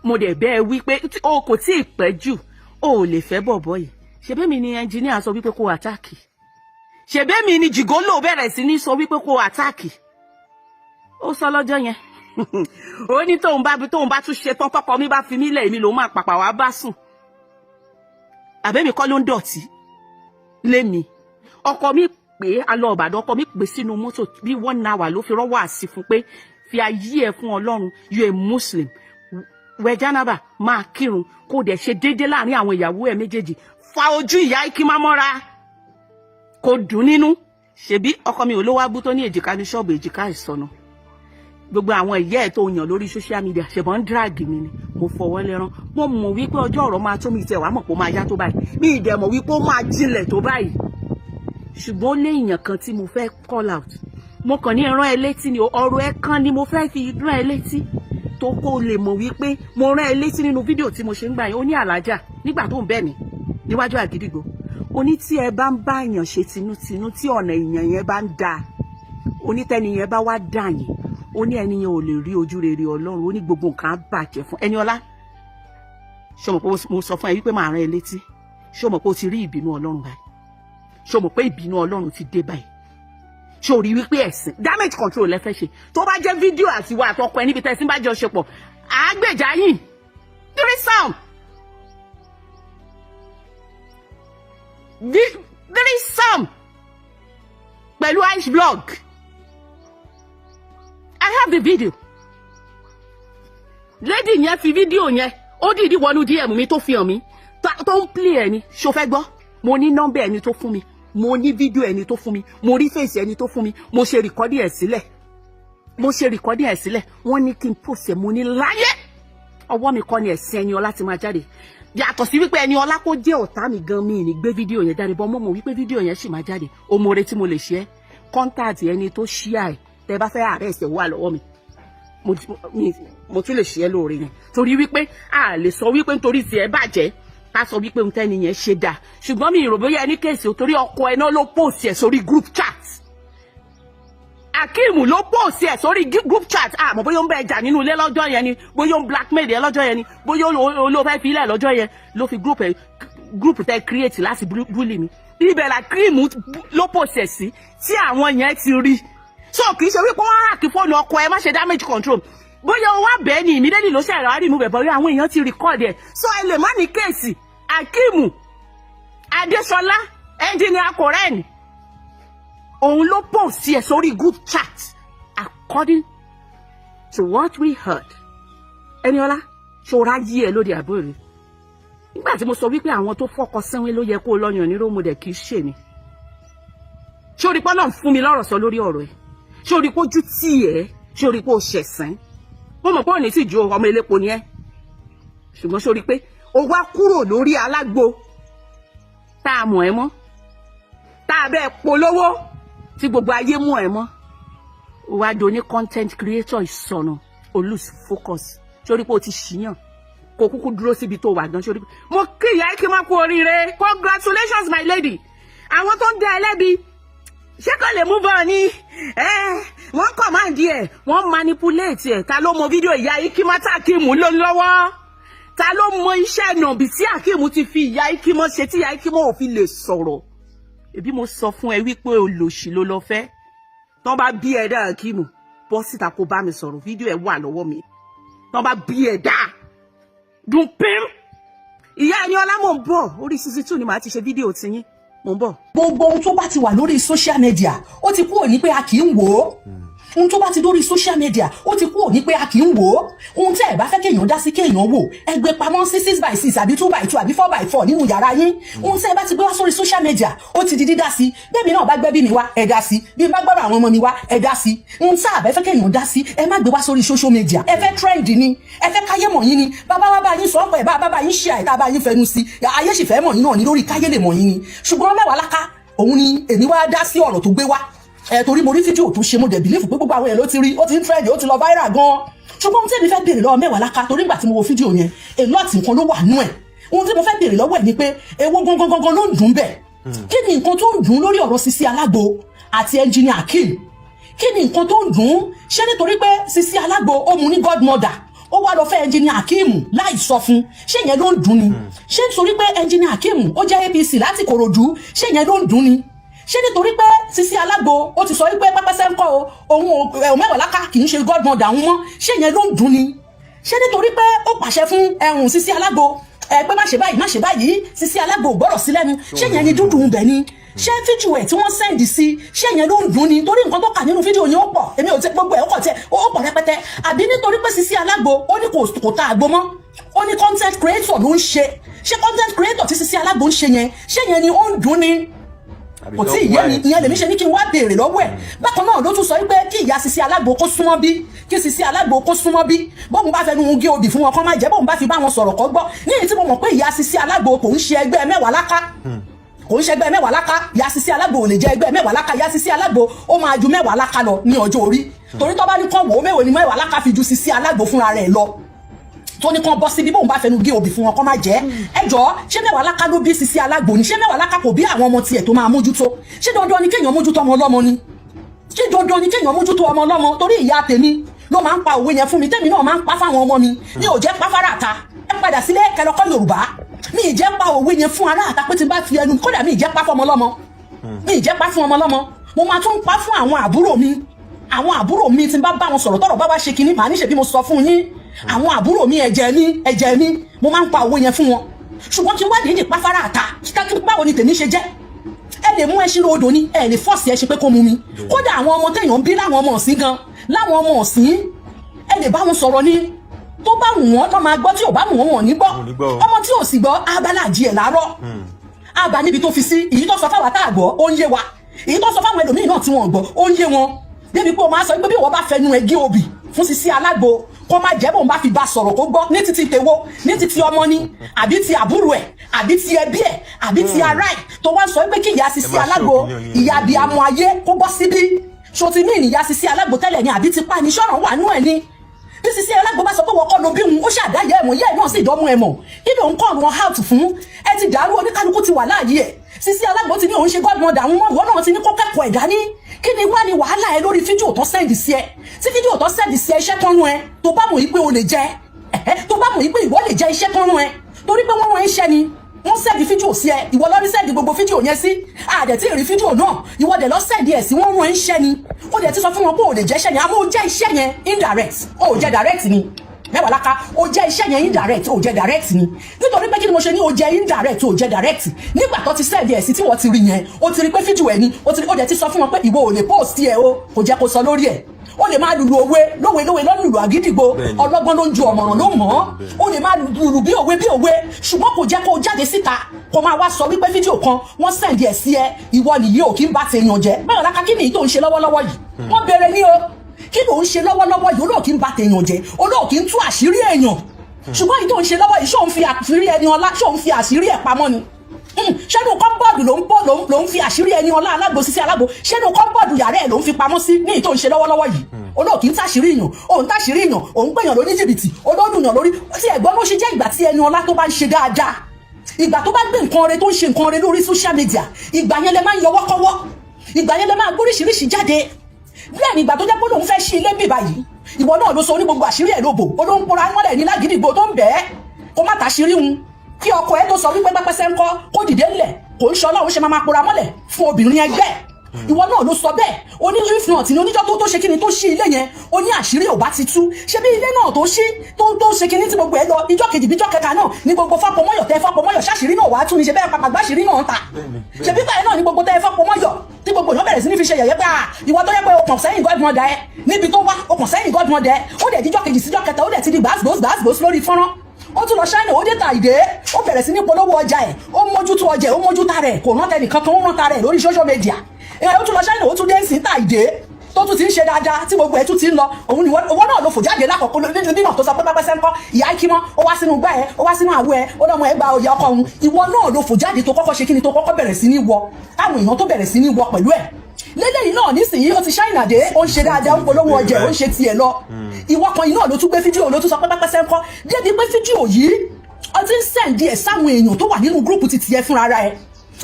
mo dẹ̀ bẹ́ẹ̀ wí pé o kò tí ì pẹ́ jù o ò lè fẹ́ bọ̀bọ̀ yìí ṣebí mi ni ẹnjìníà sọ wípé kó àtáàkì ṣebí mi ni jìgólò bẹ̀rẹ̀ sí ní sọ wípé kó àtáàkì ó sọ lọ́jọ́ yẹn ó ní tóun bá tún ṣe tán tọkọ mi bá fi mí lẹ̀ èmi lòun máa pàpà wá bá sùn àbẹ́mi kọ́ ló ń dọ̀tí lémi ọkọ mi pé alọ́ Ìbàdàn ọkọ mi pè sínú mọ́tò bí 1 hour ló fi rọ́wọ́ àsì fún pé fi ayé ẹ fún Ọlọ́run you a Muslim wẹ jánábà máa kírun kó dẹ̀ ṣe déédé láàrin àwọn ìyàwó ẹ̀ méjèèjì fa ojú ìyá ikí má mọ́ra kò dùn nínú ṣebí ọkọ mi ò ló wá bú tó ní èjìká ní ṣọ́ọ̀bù èjìká ìsọnù gbogbo àwọn ìyá ẹ̀ tó yàn lórí social media ṣẹ̀bọ̀n ń drag mi ni mo fọwọ́ lẹ́rán mo mọ̀ wípé ọjọ́ ọ̀rọ̀ máa tó mi tẹ̀ wá mọ̀ pé ó máa yá tó báyìí mi ì dẹ̀ mọ̀ wípé ó máa jinlẹ̀ tó báyìí ṣùgbọ́n ó lé èèyàn kan tí mo fẹ́ call out mo kàn ní rán ẹ létí ni ọ̀rọ̀ ẹ kan ni mo fẹ́ fi rán ẹ létí tó kó lè mọ̀ wípé mo rán ẹ létí nínú fídíò tí mo ṣe ń gbà yẹn ó ní Àlájà nígbà tó ń bẹ̀ mí níwájú Àgídìgbò ó ní tí ẹ bá ń bá èèyàn ṣe tinútinú tí ọ̀nà èèyàn yẹn bá ń da onítẹ́ni yẹn bá wá dà yín ó ní ẹni yẹn ò lè rí ojú rere Ọlọ́run ó ní gbogbo nǹkan á bàjẹ́ fún Ẹniọlá ṣé o mọ̀ pé mo sọ fún ẹ wípé màá rán ẹ létí ṣé o mọ̀ pé o ti rí ìbínú Ọlọ́run báyìí ṣé o mọ̀ pé ìbínú Ọlọ́run ti dé báyìí ṣé o rí wípé ẹ̀sìn damage control lẹ́fẹ́ ṣe tó bá jẹ́ fídíò àti ìwà àtọkọ ẹ níbi tẹ́sí bá jọ ṣe pọ̀ àgbèjà yìí Tirisome Tirisome pẹ̀lú ice blog I have the video lady yẹn fi fídíò yẹn ó dìídì wọnú DM mi tó fi hàn mí tó ń play ẹni ṣó fẹ́ gbọ́ mo ní nọ́mbà ẹni tó fún mi mo ní fídíò ẹni tó fún mi mo rí fèsì ẹni tó fún mi mo ṣe rìkọ́dì ẹ̀ sílẹ̀ wọ́n ní kí n post ẹ̀ mo ní láyé ọwọ́ mi kọ́ ni ẹ̀sìn Ẹniọlá ti máa jáde yàtọ̀ sí wípé Ẹniọlá kó jẹ́ ọ̀tá mi gan mi ní gbé fídíò yẹn jáde bọ́ mo mọ̀ wípé fídíò yẹn sì máa jáde omore tí mo lè ṣe kọ́ńtàtì ẹni tó ṣíà ẹ̀ tẹ́ bá fẹ́ ààrẹ ẹ̀sẹ̀ wà lọ́wọ́ mi mo tún lè ṣe é lóore yẹn torí wípé a lè sọ wípé nítorí tí ẹ bàjẹ́ ká sọ wípé ohun tẹ́ni yẹn ṣe dáa ṣùgbọ́n mi ìròbó yẹ ní kéèsì torí ọkọ ẹ náà ló post ẹ̀ sórí group chat Akeem ló post ẹ̀ sórí group chat àmọ́ bóyá ó ń bẹ ẹja nínú ilé lọ́jọ́ yẹn ni bóyá ó ń blackmail ẹ lọ́jọ́ yẹn ni bóyá ó fẹ́ fi ilẹ̀ lọ́jọ́ yẹn ló fi group tẹ́ create láti bully mi ibẹ̀ la Akeem ló post ẹ̀ sí tí àwọn yẹn ti rí so kì í ṣe wípé wọ́n hack fóònù ọkọ ẹ má ṣe damage control bóyá ó wá bẹ́ẹ̀ ni immediately ló ṣẹ̀rọ àrí mú bẹ̀ bọ́rí àwọn èèyàn ti record ẹ̀ so ẹ lè má ní kéèsì Akeem Adéṣọlá engineer Koren òun ló post ẹ̀ sórí group chat according to what we heard Ẹniọlá ṣòra yí ẹ lóde àbúrò nígbà tí mo sọ wípé àwọn tó fọkọ sẹ́wọ́n ló yẹ kó lọ́yàn ní rómọdé kì í ṣe ni ṣórí pé Ọlọ́run fún mi lọ́rọ̀ sọ lórí ọ̀rọ̀ ẹ̀ ṣórí pé ojú tí ẹ̀ ṣórí pé ó ṣẹ̀sán mo mọ̀ pé òní sì ju ọmọ elépo ni ẹ́ ṣùgbọ́n ṣórí pé ó wá kúrò lórí Alagbo tá a mọ̀ ẹ́ mọ́ tá a bẹ́ẹ̀ polówó tí gbogbo ayé mú ẹ́ mọ́ ó wá do ní content creator ìsọnù o lose focus sórí pé o ti ṣìyàn kò kúkú dúró síbi tó wà gan sórí pé mo kí ìyá kí n má kú oríire congratulations my lady àwọn tó ń dá ẹlẹ́bi ṣé kò lè move on ni wọ́n command ẹ̀ wọ́n manipulate ẹ̀ ta ló mọ fídíò ìyá ikima tá Akeem ló lọ́wọ́ ta ló mọ iṣẹ́ nàbì tí Akeem ti fi ìyá ikima ṣe tí ìyá ikima ò fi lè sọ̀rọ̀ ẹbí mo sọ fún ẹ wípé olòṣì ló lọ fẹ́ tán bá bí ẹ dá Akeem bọ́ síta kó bá mi sọ̀rọ̀ fídíò ẹ̀ wà lọ́wọ́ mi tán bá bí ẹ dá dùn pín ìyá ẹni ọlá mò ń bọ̀ orí Sisi 2 ni màá ti ṣe fídíò tiyín mò ń bọ̀. gbogbo ohun tó bá ti wà lórí social media ó ti kúrò ní pé a kì í wò ó ohun tó bá ti dórí social media ó ti kúrò ní pé a kì í wò ó ohun tí ẹ bá fẹ́ kéèyàn dá sí kéèyàn wò ẹ gbé pamọ́ sí 6x6 àbí 2x2 àbí 4x4 nínú yàrá yín ohun tí ẹ bá ti gbé wá sórí social media ó ti di dídá sí bẹ́ẹ̀mi náà bá gbé bí mi wá ẹ dá sí bí n bá gbọ́dọ̀ àwọn ọmọ mi wá ẹ dá sí ohun tí àbẹ́ fẹ́ kéèyàn dá sí ẹ má gbé wá sórí social media ẹ fẹ́ trend ni ẹ fẹ́ káyé mọ̀ yín ni bàbá wa bá yín sọ pé bàbá yín ṣe àìtá bá yín fẹnu sí ayé sì fẹ́ mọ̀ yín náà ní lórí káyé lè mọ̀ yín ni ṣùgbọ́n mẹ́wàá láká òun ni èmi wá dá sí ọ̀rọ̀ tó gbé wá torí mo rí fídíò tó ṣe mo dẹ̀ bìlífù pé gbogbo àwọn èèyàn ló ti rí ó ti ń trend ó ti lọ viral gan ṣùgbọ́n ohun tí èmi fẹ́ béèrè lọ́wọ́ mẹ́wàá láká torí nígbà tí mo wo fídíò yẹn èlò àti nǹkan ló wà nú ẹ̀ ohun tí mo fẹ́ béèrè lọ́wọ́ ẹ̀ ni pé èwo gangan ló ń dùn bẹ̀ kí ni nǹkan tó ń dùn lórí ọ̀rọ̀ Sisi Alagbo àti engineer Akeem kí ni nǹkan tó ń dùn ṣé nítorí pé Sisi Alagbo ó mu ní godmother ó wá lọ fẹ́ engineer Akeem láì sọ fún ṣé yẹn ló ń dùn ni ṣé nítorí pé engineer Akeem ó jẹ́ APC láti Kòròdú ṣé yẹn ló ń dùn ni ṣé nítorí pé Sisi Alagbo ó ti sọ wípé pẹ́pẹ́sẹ́ ń kọ́ o òun mẹ́wàá láká kì í ṣe godmother òun mọ́ ṣé yẹn ló ń dùn ni ṣé nítorí pé ó pàṣẹ fún Sisi Alagbo pé má ṣe báyìí Sisi Alagbo gbọ́dọ̀ sí lẹ́nu ṣé yẹn ni dúdú bẹ̀ ni ṣé fídíò ẹ̀ tí wọ́n sẹ́ndì sí ṣé yẹn ló ń dùn ni torí nǹkan tó kà nínú fídíò yẹn ó pọ̀ èmi ò tẹ gbogbo ẹ̀ ó kọ̀ tẹ ó pọ̀ rẹpẹtẹ àbí nítorí pé Sisi Alagbo ó ní kò ta àgbo mọ́ ó ní content creator ló ń ṣe content creator tí Sisi Alagbo ń ṣe yẹn ṣé yẹn ni ó ń dùn ni kò tí ìyá mi ìyẹn lèmi ṣe ní kí n wá béèrè lọ́wọ́ ẹ̀ bákan náà ló tún sọ pé kí ìyá Sisi Alagbo kó súnmọ́ bí kí Sisi Alagbo kó súnmọ́ bí bóun bá fẹnu gé obì fún wọn kọ́ má jẹ́ bóun bá fi bá wọn sọ̀rọ̀ kọ́ gbọ́ ní èyí tí mo mọ̀ pé ìyá Sisi Alagbo kò ń ṣe ẹgbẹ́ mẹ́wàá láká kò ń ṣe ẹgbẹ́ mẹ́wàá láká ìyá Sisi Alagbo ò lè jẹ́ ẹgbẹ́ mẹ́wàá láká ìyá Sisi Alagbo ó máa ju mẹ́wàá láká lọ ní ọjọ́ orí torí tó bá ní kàn wò ó mẹ́wàá ni mẹ́wàá láká fi ju Sisi Alagbo fúnra rẹ̀ lọ tó ní kan bọ́ síbi bóun bá fẹnu gé obì fún wọn kọ́ má jẹ́ ẹjọ́ ṣé mẹ́wàá láká ló bí Sisi Alagbo ni ṣé mẹ́wàá láká kò bí àwọn ọmọ tiẹ̀ tó máa mójútó ṣé dandan ni kéèyàn mójútó ọmọ ọlọ́mọ ni ṣé dandan ni kéèyàn mójútó ọmọ ọlọ́mọ torí ìyá tèmi ló máa ń pa òwe yẹn fún mi tèmi náà máa ń pa fáwọn ọmọ mi mi ò jẹ́ pa fara àta ẹ padà sílé kẹlọkọ Yorùbá mi ì jẹ́ pa òwe yẹn fún ará àta pé tí n bá fi ẹnu kódà mi ì jẹ́ pa fún ọmọ ọlọ́mọ mi ì jẹ́ pa fún ọmọ ọlọ́mọ mo máa tún pa fún àwọn àbúrò mi tí n bá wọn sọ̀rọ̀ tọ́rọ̀ bá wá ṣe kinní màá níṣe bí mo sọ fún yín àwọn àbúrò mi ẹ̀jẹ̀ mi mo máa ń pa òwe yẹn fún wọn ṣùgbọ́n kí wádìí ní pàfárà àta kí báwo ni tèmi ṣe jẹ́ ẹ lè mú ẹṣin odò ni ẹ lè fọ́ọ̀sì ẹṣin pé kó mu mi kódà àwọn ọmọ téèyàn ń bí láwọn ọmọ ọ̀sìn gan láwọn ọmọ ọ̀sìn ẹ lè bá wọn sọ̀rọ̀ ni tó bá wù wọ́n lọ́ máa gbọ́ tí ò bá wù wọ́n wọ̀n ní gbọ́ ọmọ tí ò sì gbọ́ abáláàjì ẹ̀ láàárọ̀ àbá níbi tó fi sí èyí tó sọ fáwọn tá àgbọ̀ ó ń yé wa èyí tó sọ fáwọn ẹlòmíì náà tí wọ́n gbọ́ ó ń yé wọn débi pé o máa sọ pé bí wọ́n bá fẹnu ẹ̀ gé obì fún Sisi Alagbo kó má jẹ́ bóun bá fi bá sọ̀rọ̀ kó gbọ́ ní títí tèwo ní títí ọmọ ni àbí ti àbúrò ẹ̀ àbí ti ẹbí ẹ̀ àbí ti ará ẹ̀ tó wá sọ pé kí ìyá Sisi Alagbo ìyá abiyamọ ayé kó bọ́ síbí ṣó ti ní ìyá Sisi Alagbo tẹ́lẹ̀ ni àbí ti pa ní ṣọ́ràn wà nú ẹ̀ ni bí Sisi Alagbo bá sọ pé wọ́n kọ́ ló bí wọn ó ṣàdáyé ẹ̀mọ̀ yẹ́ ẹ̀ náà sì dánmú ẹ̀mọ̀ kí ló ń kọ́ wọn out fún ẹ ti dàrú oníkálukú ti wà láàyè ẹ̀ Sisi Alagbo ti ní òun ṣe godmother àwọn ọmọ ìwọ náà ti ní kó kẹ́kọ̀ọ́ ẹ̀ dání kí ni wá ní wàhálà ẹ lórí fídíò tó sẹ́ndì sí ẹ tí fídíò tó sẹ́ndì sí ẹ iṣẹ́ tó rún ẹ tó bá mọ̀ yí pé o lè jẹ tó bá mọ̀ yí pé ìwọ lè jẹ iṣẹ́ tó rún ẹ torí pé wọ́n rán iṣẹ́ ni wọ́n sẹ́ndì fídíò sí ẹ ìwọ lọ́rí sẹ́ndì gbogbo fídíò yẹn sí àdẹ̀ tí rí fídíò náà ìwọ dẹ̀ lọ sẹ́ndì ẹ̀ sí wọ́n rán iṣẹ́ ni ó dẹ̀ ti sọ fún wọn pé o lè jẹ iṣẹ́ yẹn àmọ́ o jẹ́ iṣẹ́ yẹn indirect o jẹ́ direct ni mẹ́wàá láká o jẹ́ iṣẹ́ yẹn indirect o jẹ́ direct ni nítorí pé kí ni mo ṣe ní o jẹ́ indirect o jẹ́ direct nígbà tó ti sẹ́ẹ̀dì ẹ̀ sí tí wọ́n ti rí yẹn o ti rí pé fídíò ẹ̀ ni o dẹ̀ ti sọ fún wọn pé ìwọ ò lè post ẹ̀ o kò jẹ́ kó sọ lórí ẹ̀ o lè máa lùlù òwe lówe lọ́nà ìlú àgídìgbò ọlọ́gbọ́n ló ń ju ọ̀mọ̀ràn ló mọ̀ ọ́ o lè máa lùlù bí òwe ṣùgbọ́n kò jẹ́ kó jáde síta kó máa wá sọ wípé fídíò kan wọ́n sẹ́ẹ̀dì ẹ̀ sí ẹ ìwọ nìyí ò kí ń bá tèèyàn jẹ́ mẹ́wàá láká kí nìyí tó ń ṣe lọ́wọ́lọ́wọ́ yìí wọ́n bẹ̀rẹ̀ ní o kí ló ń ṣe lọ́wọ́lọ́wọ́ yìí olóòkí ń bá tèèyàn jẹ́ olóòkí ń tú àṣírí èèyàn ṣùgbọ́n èyí tó ń ṣe lọ́wọ́ yìí ṣó ń fi àṣírí ẹni ọlá ṣó ń fi àṣírí ẹ̀ pamọ́ ni ṣẹ́nu kọ́ńbọ̀dù ló ń fi àṣírí ẹni ọlá Alagbo Sisi Alagbo ṣẹ́nu kọ́ńbọ̀dù yàrá ẹ̀ ló ń fi pamọ́ sí ní èyí tó ń ṣe lọ́wọ́lọ́wọ́ yìí olóòkì ń tàṣírí èèyàn òun tàṣírí èèyàn òun pèèyàn lóní jìbìtì olódùn yàn lórí tí ẹ̀gbọ́n ló ṣe jẹ́ ìgbà tí Ẹniọlá tó bá ń ṣe dáadáa ìgbà tó bá gbé nǹkan rẹ tó ń ṣe nǹkan rẹ lórí social media ìgbà yẹn lẹ máa ń yọwọ́ kọ́wọ́ ìgbà yẹn lẹ máa gbóríṣiríṣi jáde bẹ́ẹ̀ ni ìgbà tó jẹ́ pé lòun fẹ́ ṣí ilé bì báyìí ìwọ náà ló sọ ní gbogbo àṣírí ẹ̀ lóbò olóhùn pora mọ́lẹ̀ ní lágídígbò tó ń bẹ́ẹ̀ kó má tàṣírí hun kí ọkọ ẹ tó sọ wípé pẹ́pẹ́sẹ́ ń kọ́ kó dìde ńlẹ̀ kò ń ṣe Ọlọ́run ṣe máa pora mọ́lẹ̀ fún obìnrin ẹgbẹ́ ìwọ náà ló sọ bẹ́ẹ̀ oní influence ní oníjọ́ tó ṣe kíni tó ṣí ilé yẹn ó ní àṣírí ò bá ti tú ṣé bí ilé náà tó ṣí tó ṣe kíni tí gbogbo ẹ lọ ìjọ́ kejì bíjọ́ kẹta náà ní gbogbo fọ́pọ̀mọ́yọ̀ tẹ́ fọ́pọ̀mọ́yọ̀ ṣàṣírí náà wàá tún ní ṣe bẹ́ẹ̀ pàpàgbà ṣírí náà ń ta ṣe bí báyìí náà ní gbogbo tẹ́ fọ́pọ̀mọ́yọ̀ tí gbogbo èèyàn bẹ̀rẹ̀ sí ní fi ṣe yẹ̀yẹ́ pé ìwọ tó yẹ pé o kàn sẹ́yìn godmother ẹ níbi tó wá o kàn sẹ́yìn godmother ẹ ó dẹ̀ jíjọ́ kejì síjọ́ kẹta ó dẹ̀ ti di gbàgbós lórí fọ́nrán ó tún lọ ṣáínà ó dé ta ìdè ó bẹ̀rẹ̀ sí ní polówó ọjà ẹ̀ ó mójútó ọjà ẹ̀ ó mójútó rẹ̀ kò rántẹ nìkan kan ó rántà rẹ̀ lórí social media ó tún lọ ṣáínà ó tún dé sí ta ìdè tó tún ti ń ṣe dáadáa tí gbogbo ẹ̀ tún ti ń lọ òun ni owó náà ló fò jáde lákòókò nínú tó sọ pé pẹ́pẹ́sẹ́ ń kọ́ ìyá ìkímọ́ ó wá sínú gbá ẹ̀ ó wá sínú àwọ̀ ẹ̀ ó lọ́mọ ẹ̀ gba òye ọkọ òun ìwọ náà ló fò jáde tó kọ́kọ́ ṣe kíni tó kọ́kọ́ bẹ̀rẹ̀ sí ní wọ táwọn èèyàn tó bẹ̀rẹ̀ sí ní wọ pẹ̀lú ẹ̀ lélẹ́yìn náà nísìnyí ó ti ṣáìnà dé ó ń ṣe dáadáa ń polówó ọjà ó ń ṣe tiẹ̀ lọ ìwọ kan yìí náà ló tún gbé fídíò ló tún sọ pé pẹ́pẹ́sẹ́ ń kọ́ débi pé fídíò yìí ó ti ń sẹ̀ǹdì ẹ̀ sáwọn èèyàn tó wà nínú gúrúùpù ti tiẹ̀ fúnra ẹ̀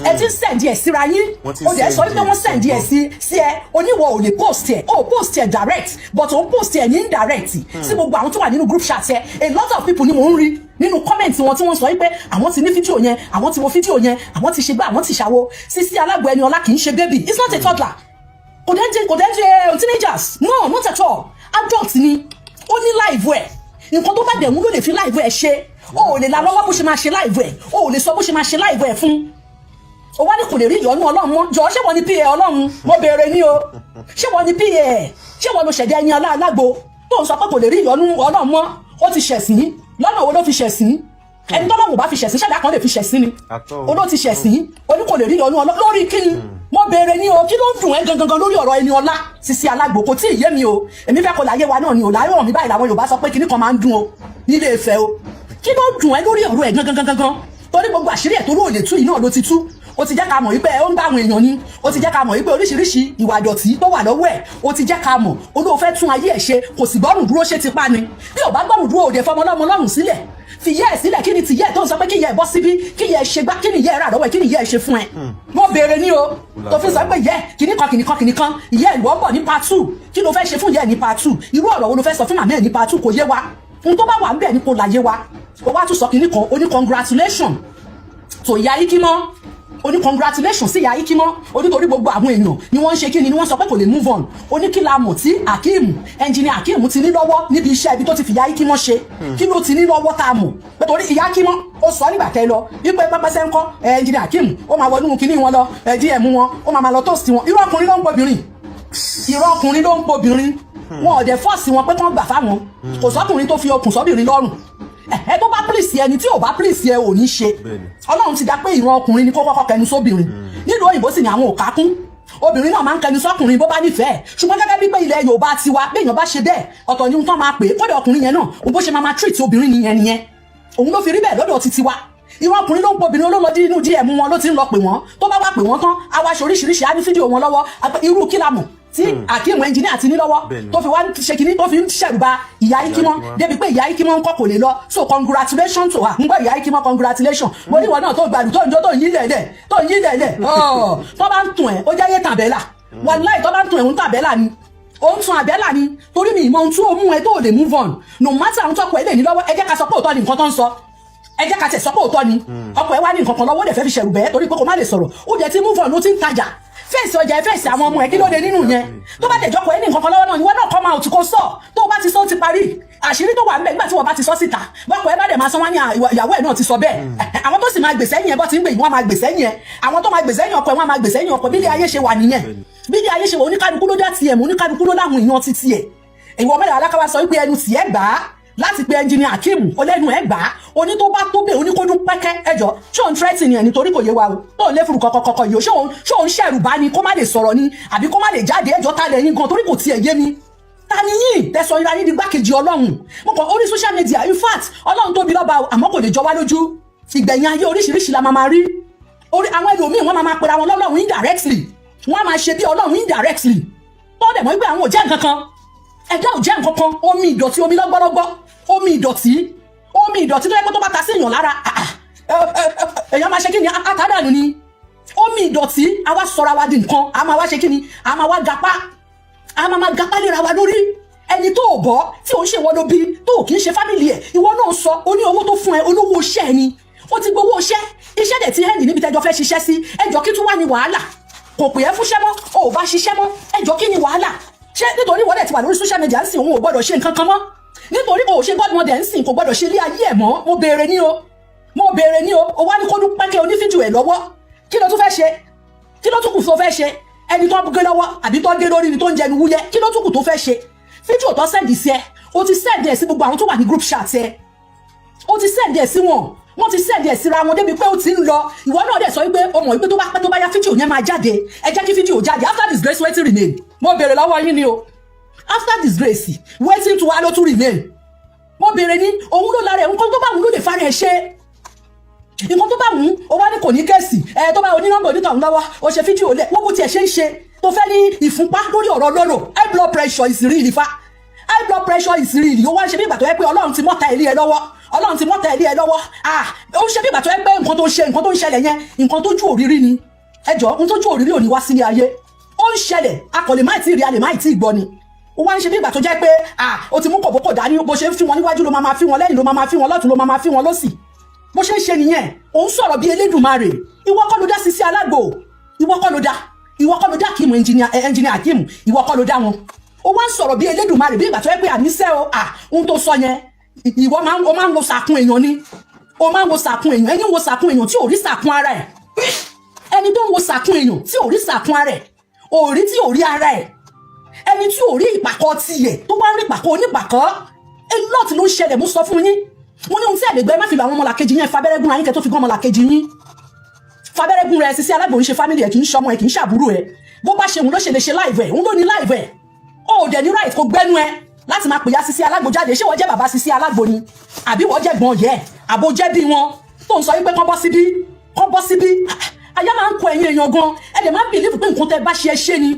ẹ ti ń sẹ̀ǹdì ẹ̀ síra yín ó dẹ̀ sọ wípé wọ́n sẹ̀ǹdì ẹ̀ sí ẹ oníwọ̀ ò lè post ẹ̀ ó post ẹ̀ direct but ó post ẹ̀ ní indirect sí gbogbo àwọn tó wà nínú group chat ẹ a lot of people ni mò ń rí nínú comment wọn tí wọ́n sọ wípé àwọn ti ní fídíò yẹn àwọn ti wo fídíò yẹn àwọn ti ṣe gbá àwọn ti ṣàwo Sisi Alagbo Ẹniọlá kì í ṣe baby it's not a toddler kò dẹ́ jẹ́ teenagers no not at all adult ni ó ní live ẹ̀ nǹkan tó bá dẹ̀ mú ló lè fi live ẹ̀ ṣe o ò lè la lọ́wọ́ bó ṣe máa ṣe live ẹ̀ o ò lè sọ bó ṣe máa ṣe live ẹ̀ fún o wá ní kò lè rí ìyọ́nú Ọlọ́run mọ́ jọ ṣé wọ́n ní pa Ọlọ́run mo béèrè ní o ṣé wọ́n ní pa ṣé wọ́n ló ṣẹ̀dá Ẹniọlá Alagbo tó ń sọ pé kò lè rí ìyọ́nú Ọlọ́run mọ́ ó ti ṣẹ̀sìn lọ́nà wo ló fi ṣẹ̀sìn ẹni tó lọ́wọ́ bá fi ṣẹ̀sìn ṣẹ̀dá kan lè fi ṣẹ̀sìn ni o ló ti ṣẹ̀sìn o ní kò lè rí ìyọ́nú Ọlọ́run lórí kíni mo béèrè ní o kí ló ń dùn ẹ́ gangan lórí ọ̀rọ̀ Ẹniọlá Sisi Alagbo kò tí ì yé mi o èmi fẹ́ kó láyé wa náà ni o láyé wọn mi báyìí làwọn Yorùbá sọ pé kíní kan máa ń dùn o nílé Ifẹ̀ o kí ló dùn ẹ́ lórí ọ̀rọ̀ ẹ̀ gangan torí gbogbo àṣírí ẹ̀ tó lóòlè tú yìí náà ló ti tú ó ti jẹ́ ká mọ̀ wípé ó ń bá àwọn èèyàn ni ó ti jẹ́ ká mọ̀ wípé oríṣiríṣi ìwà ìdọ̀tí tó wà lọ́wọ́ ẹ̀ ó ti jẹ́ ká mọ̀ olóò fẹ́ tún ayé ẹ̀ ṣe kò sì gbọ́rùn dúró ṣe ti pa ni bí ò bá gbọ́rùn dúró òde fọmọ lọ́mọ lọ́rùn sílẹ̀ fi yẹ́ ẹ̀ sílẹ̀ kí ni ti yẹ́ ẹ̀ tó ń sọ pé kí yẹ́ ẹ̀ bọ́ síbí kí yẹ́ ẹ̀ ṣe gbá kí ni yẹ́ ẹ̀ rà lọ́wọ́ ẹ̀ kí ni yẹ́ ẹ̀ ṣe fún ẹ mo béèrè ní o tó fi sọ pé yẹ́ kìnnìkan ìyẹ́ ẹ̀ lọ́ bọ̀ ní part 2 kí ló fẹ́ ṣe fún yẹ́ ẹ̀ ní part 2 irú ọ̀rọ̀ wo ló fẹ́ sọ fún màmá ẹ̀ ní part 2 kò yé wa ohun tó bá wà ń bẹ̀ ní kò láyé wa ó wá tún sọ kìnnìkan ó ní congratulation tó ìyá Ikimọ́ ó ní congratulations sí ìyá Ikimọ́ ó ní torí gbogbo àwọn èèyàn ni wọ́n ń ṣe kíni ni wọ́n sọ pé kò lè move on ó ní kí la mọ̀ tí Akeem engineer Akeem ti ní lọ́wọ́ níbi iṣẹ́ ibi tó ti fi ìyá Ikimọ́ ṣe kí ló ti ní lọ́wọ́ tá a mọ̀ pé torí ìyá Ikimọ́ ó sọ nígbà tẹ́ lọ wípé pẹ́pẹ́sẹ́ ń kọ́ engineer Akeem ó máa wọnú kíní wọn lọ DM wọn ó máa lọ toast wọn irú ọkùnrin ló ń pobìnrin wọn ò dẹ̀ fọ́ọ̀sì wọn pé kán gbà fáwọn kò sọ́kùnrin tó fi okùn sọ́bìnrin lọ́rùn ẹ tó bá pílìsì ẹni tí ò bá pílìsì ẹ ò ní ṣe Ọlọ́run ti dá pé ìran ọkùnrin ni kó kọ́kọ́ kẹnu sóbìnrin nílùú òyìnbó sì ni àwọn òkà kún obìnrin náà máa ń kẹnu sọ́kùnrin bó bá nífẹ̀ẹ́ ṣùgbọ́n gẹ́gẹ́ bí pé ilẹ̀ Yorùbá ti wá bí èèyàn bá ṣe bẹ́ẹ̀ ọ̀tọ̀ ni wọ́n máa pè é kódà ọkùnrin yẹn náà bó ṣe máa treat obìnrin nìyẹn òun ló fi rí bẹ́ẹ̀ lọ́dọ̀ titi wa ìran ọkùnrin ló ń po obìnrin olólọ nínú DM wọn ló ti ń lọ pè wọ́n tó bá wá pè wọ́n tán àwa ṣe oríṣiríṣi á ní fídíò wọn lọ́wọ́ irú kí la mọ̀ tí Akeem engineer ti ní lọ́wọ́ tó fi wá ṣe kìíní tó fi ń ṣẹ̀rùbá ìyá Ikimọ́ débi pé ìyá Ikimọ́ ń kọ́ kò lè lọ so congratulations to her ń gbọ́ ìyá Ikimọ́ congratulations mo ní ìwọ náà tó gbàdú tó ń jó tó ń yí lẹ̀lẹ̀ tó bá ń tún ẹ̀ ó jẹ́ yé tàbẹ́là wàláì tó bá ń tún ẹ̀ ń tàbẹ́là ni ó ń tún àbẹ́là ni torí mi ìmọ̀ ohun tí ó mú ẹ tó lè move on no matter àwọn tọkọ ẹ lè ní lọ́wọ́ ẹ jẹ́ ká sọ pé òótọ́ ni nǹkan tó ń sọ ẹ jẹ́ ká tẹ̀ sọ pé òótọ́ ni ọkọ ẹ wá ní nǹkan kan lọ́wọ́ ó dẹ̀ fẹ́ fi ṣẹ̀rù bẹ́ẹ̀ torí pé kò má lè sọ̀rọ̀ ó dẹ̀ ti move on ó ti ń tajà fèsì ọjà fèsì àwọn ọmọ ẹ kí ló dé nínú yẹn tó bá dẹjọ́ kọ ẹ ní nǹkan kan lọ́wọ́ náà ìwọ náà come out kó sọ tó bá ti sọ ó ti parí àṣírí tó wà níbẹ̀ nígbà tí wọ́n bá ti sọ síta bọ́kọ̀ ẹ bá dẹ̀ máa sọ wá ní ìyàwó ẹ̀ náà ti sọ bẹ́ẹ̀ àwọn tó sì máa gbèsè yẹn bọ́ ti ń gbè wọ́n máa gbèsè yẹn àwọn tó máa gbèsè yẹn ọkọ ẹ̀ wọ́n máa gbèsè yẹn ọkọ bí ilé ayé ṣe wà nìyẹn bí ilé ayé ṣe wà oníkálukú ló dá tiẹ̀ mọ́ oníkálukú ló láwọn èèyàn ti tiẹ̀ ìwọ mẹ́rin alákàwá sọ wípé ẹnu tiẹ̀ gbà á láti pe engineer Akeem olẹ́nu ẹ̀ gbà á oní tó bá tó bẹ́ẹ̀ oníkójú pẹ́kẹ́ ẹjọ́ ṣé òun tírẹ́tì ni ẹ̀ nítorí kò yé wa o tó lé furu kọ̀kọ̀kọ̀ yìí ṣé òun ṣẹ̀rù bá ni kó má lè sọ̀rọ̀ ni àbí kó má lè jáde ẹjọ́ ta lẹ̀ yín gan torí kò tiẹ̀ yé mi ta ni yín tẹ̀sán ira yín di gbákejì Ọlọ́run mo kàn orí social media in fact Ọlọ́run tóbi lọ́ba àmọ́ kò lè jọ wá lójú ìgbẹ̀yìn ayé oríṣiríṣi la máa rí orí àwọn ẹlòmíì wọ́n máa pera wọn lọ́lọ́run indirectly wọ́n máa ṣe bí Ọlọ́run indirectly tó dẹ̀ mọ́ pé àwọn ò jẹ́ nǹkan kan ẹ̀dá ò jẹ́ nǹkan kan, omi ìdọ̀tí, omi lọ́gbọ́lọ́gbọ́, omi ìdọ̀tí tó yẹ pé tó bá ta sí èèyàn lára èèyàn máa ṣe kí ni àtàdánù ni. Omi ìdọ̀tí àwa sọra wa di nǹkan, a máa wá ṣe kí ni, a máa wá gapá, a máa gapá lera wa lórí. Ẹni tó ò bọ́ tí ò ń ṣe ìwọ ló bí, tó kì í ṣe fámìlì ẹ̀, ìwọ náà sọ ó ní owó tó fún ẹ, olówó iṣẹ́ ni, ó ti gbowó iṣẹ́ dẹ̀ ti hẹ́ndì níbi tẹ́jọ́ fẹ́ ṣiṣẹ́ sí, ẹjọ́ kí tún wá ní wàhálà, kò pè é fúnṣẹ́ mọ́, ò bá ṣiṣẹ́ mọ́, ẹjọ́ kí ni wàhálà? Ṣé nítorí wọ́n dẹ̀ ti wà lórí social media ń sìn òun ò gbọ́dọ̀ ṣe nǹkan kan mọ́? Nítorí kò ṣe godmother ń sìn kò gbọ́dọ̀ ṣe ilé ayé ẹ̀ mọ́? Mo béèrè ní o, o wá ní kó dúpẹ́ kí onífídíò ẹ̀ lọ́wọ́, kí ló tún fẹ́ ṣe? Kí ló tún kù tó fẹ́ ṣe? Ẹni tó gbé lọ́wọ́ àbí tó dé lórí ni tó ń jẹnu wúyẹ́, kí ló tún kù tó fẹ́ ṣe? Fídíò tó sẹ́ndì sí ẹ, o ti sẹ́ndì ẹ̀ sí gbogbo àwọn tó wà ní group chat ẹ, o ti sẹ́ndì ẹ̀ sí wọn, wọ́n ti sẹ́ndì ẹ̀ síra wọn débi pé ó ti ń lọ. Ìwọ náà dẹ̀ sọ wípé o mọ̀ wípé tó bá pẹ́ tó bá yá fídíò yẹn máa jáde, ẹ jẹ́ kí fídíò jáde. After disgrace wetin remain? Mo béèrè lọ́wọ́ yín ni o. After disgrace wetin tún wá ló tún remain? Mo béèrè ní òun ló lára ẹ̀, nǹkan tó bá wù ló lè fara ẹ̀ ṣe. Nǹkan tó bá wù ó wá ní kò ní kẹ́sì, tó bá onínọ́mbà onítàn lọ́wọ́, o ṣe fídíò lẹ̀, wọ́n bó tiẹ̀ ṣe ń ṣe tó fẹ́ ní ìfúnpá lórí ọ̀rọ̀ lọ́rọ̀. High blood pressure is real fa. High blood pressure is real. Ó wá ń ṣe bí ìgbà tó yẹ pé Ọlọ́run ti mọ́ta ilé ẹ lọ́wọ́. Ọlọ́run ti mọ́ta ilé ẹ lọ́wọ́. Ó ń ṣe bí ìgbà tó yẹ pé nǹkan tó ń ṣẹlẹ̀ yẹn, nǹkan tó ju òrírí ni. Ẹjọ́, nǹkan tó ju òrírí ò ní wá sílé ayé. Ó ń ṣẹlẹ̀, a kò lè má tí ì rí, a lè má tí ì gbọ́ ni. Ó wá ń ṣe bí ìgbà tó jẹ́ pé ó ti mú kòbókò dání, bó ṣe ń fi wọn níwájú ló máa fi wọn lẹ́yìn, ló máa fi wọn lọ́tùn, ló máa fi wọn lọ́sì. Bó ṣe ń ṣe nìyẹn, òun sọ̀rọ̀ bí Elédùmarè. Ìwọ kọ́ ló dá Sisi Alagbo, ìwọ kọ́ ló dá Kimu engineer Kimu, ìwọ kọ́ ló dá wọn. Ó wá ń sọ̀rọ̀ bí Elédùmarè bí ìgbà tó yẹ pé àníṣe o, ohun tó sọ yẹn, ìwọ máa ń wo sàkún èèyàn ni. O máa ń wo sàkún èèyàn, ẹni ń wo sàkún èèyàn tí ò rí sàkún ara ẹ̀. Ẹni tó ń wo sàkún èèyàn tí ò rí sàkún ara ẹ̀, òrí tí ò rí ara ẹ̀. Ẹni tí ò rí ìpàkọ́ tiẹ̀ tó wá ń rí ìpàkọ́ onípàkọ́. A lot ló ń ṣẹlẹ̀, mo sọ fún yín. Mo ní ohun tí ẹ̀lẹ́gbẹ́ má fi àwọn ọmọlàkejì yẹn fabẹ́rẹ́gún ayínkẹ́ tó fi gán ọmọlàkejì yín. Fabẹ́rẹ́gún rẹ̀ Sisi Alagbo ń ṣe family ẹ̀ kì í ṣọmọ ẹ̀ kì í ṣàbúrò ẹ̀. Bó bá ṣe òun ló ṣe lè ṣe live ẹ̀, òun ló ní live ẹ̀. Ó dẹ̀ ní right kó gbẹ́nu ẹ láti máa pèyà Sisi Alagbo jáde. Ṣé wọ́n jẹ́ bàbá Sisi Alagbo ni? Àbí wọ́n jẹ́ gbọ́n yẹ? Àbó jẹ́ bí wọn tó ń sọ wípé kán bọ́ síbí. Aya máa ń kọ ẹ̀yin èèyàn gan. Ẹ dẹ̀ máa ń believe pé nǹkan tẹ́ bá ṣe ẹ ṣe ni.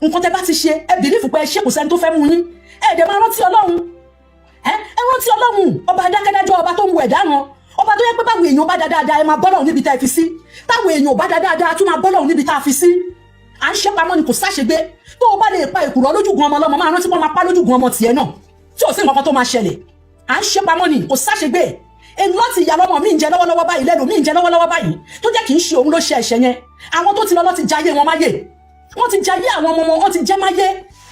Nǹkan tẹ́ bá ti ṣe ẹ believe pé ẹ ṣe kò sẹ́ni tó fẹ́ mú yín. Ẹ dẹ̀ máa rántí Ọlọ́run. Ẹ rántí Ọlọ́run, ọba adákẹ́dájọ́, ọba tó ń wo ẹ̀dá ran. Ọba tó yẹ pé báwo èèyàn bá dáadáa ẹ máa bọ́lọ̀ níbi tá ẹ fi sí. Táwọn èèyàn bá dáadáa tún máa bọ́lọ̀ níbi tá a fi sí. À ń ṣe pamọ́ ni kò sáṣegbé. Tó o bá lè pa èkùrọ́ lójúgun ọmọ ọlọ́mọ, máa rántí pé máa pa lójúgun ọmọ tiẹ̀ náà. Tí ò sí nǹkan tó máa ṣẹlẹ̀. À ń ṣe pamọ́ ni kò sáṣegbé. Èmi láti ìyá lọ́mọ mi ń jẹ lọ́wọ́lọ́wọ́ báyìí, lẹ́nu mi ń jẹ lọ́wọ́lọ́wọ́ báyìí. Tó jẹ́ kì í ṣe òun ló ṣe ẹ̀ṣẹ̀ yẹn. Àwọn tó ti lọ ti jayé wọn máyé. Wọ́n ti jayé àwọn ọmọ wọn, wọ́n ti jẹ́ máyé.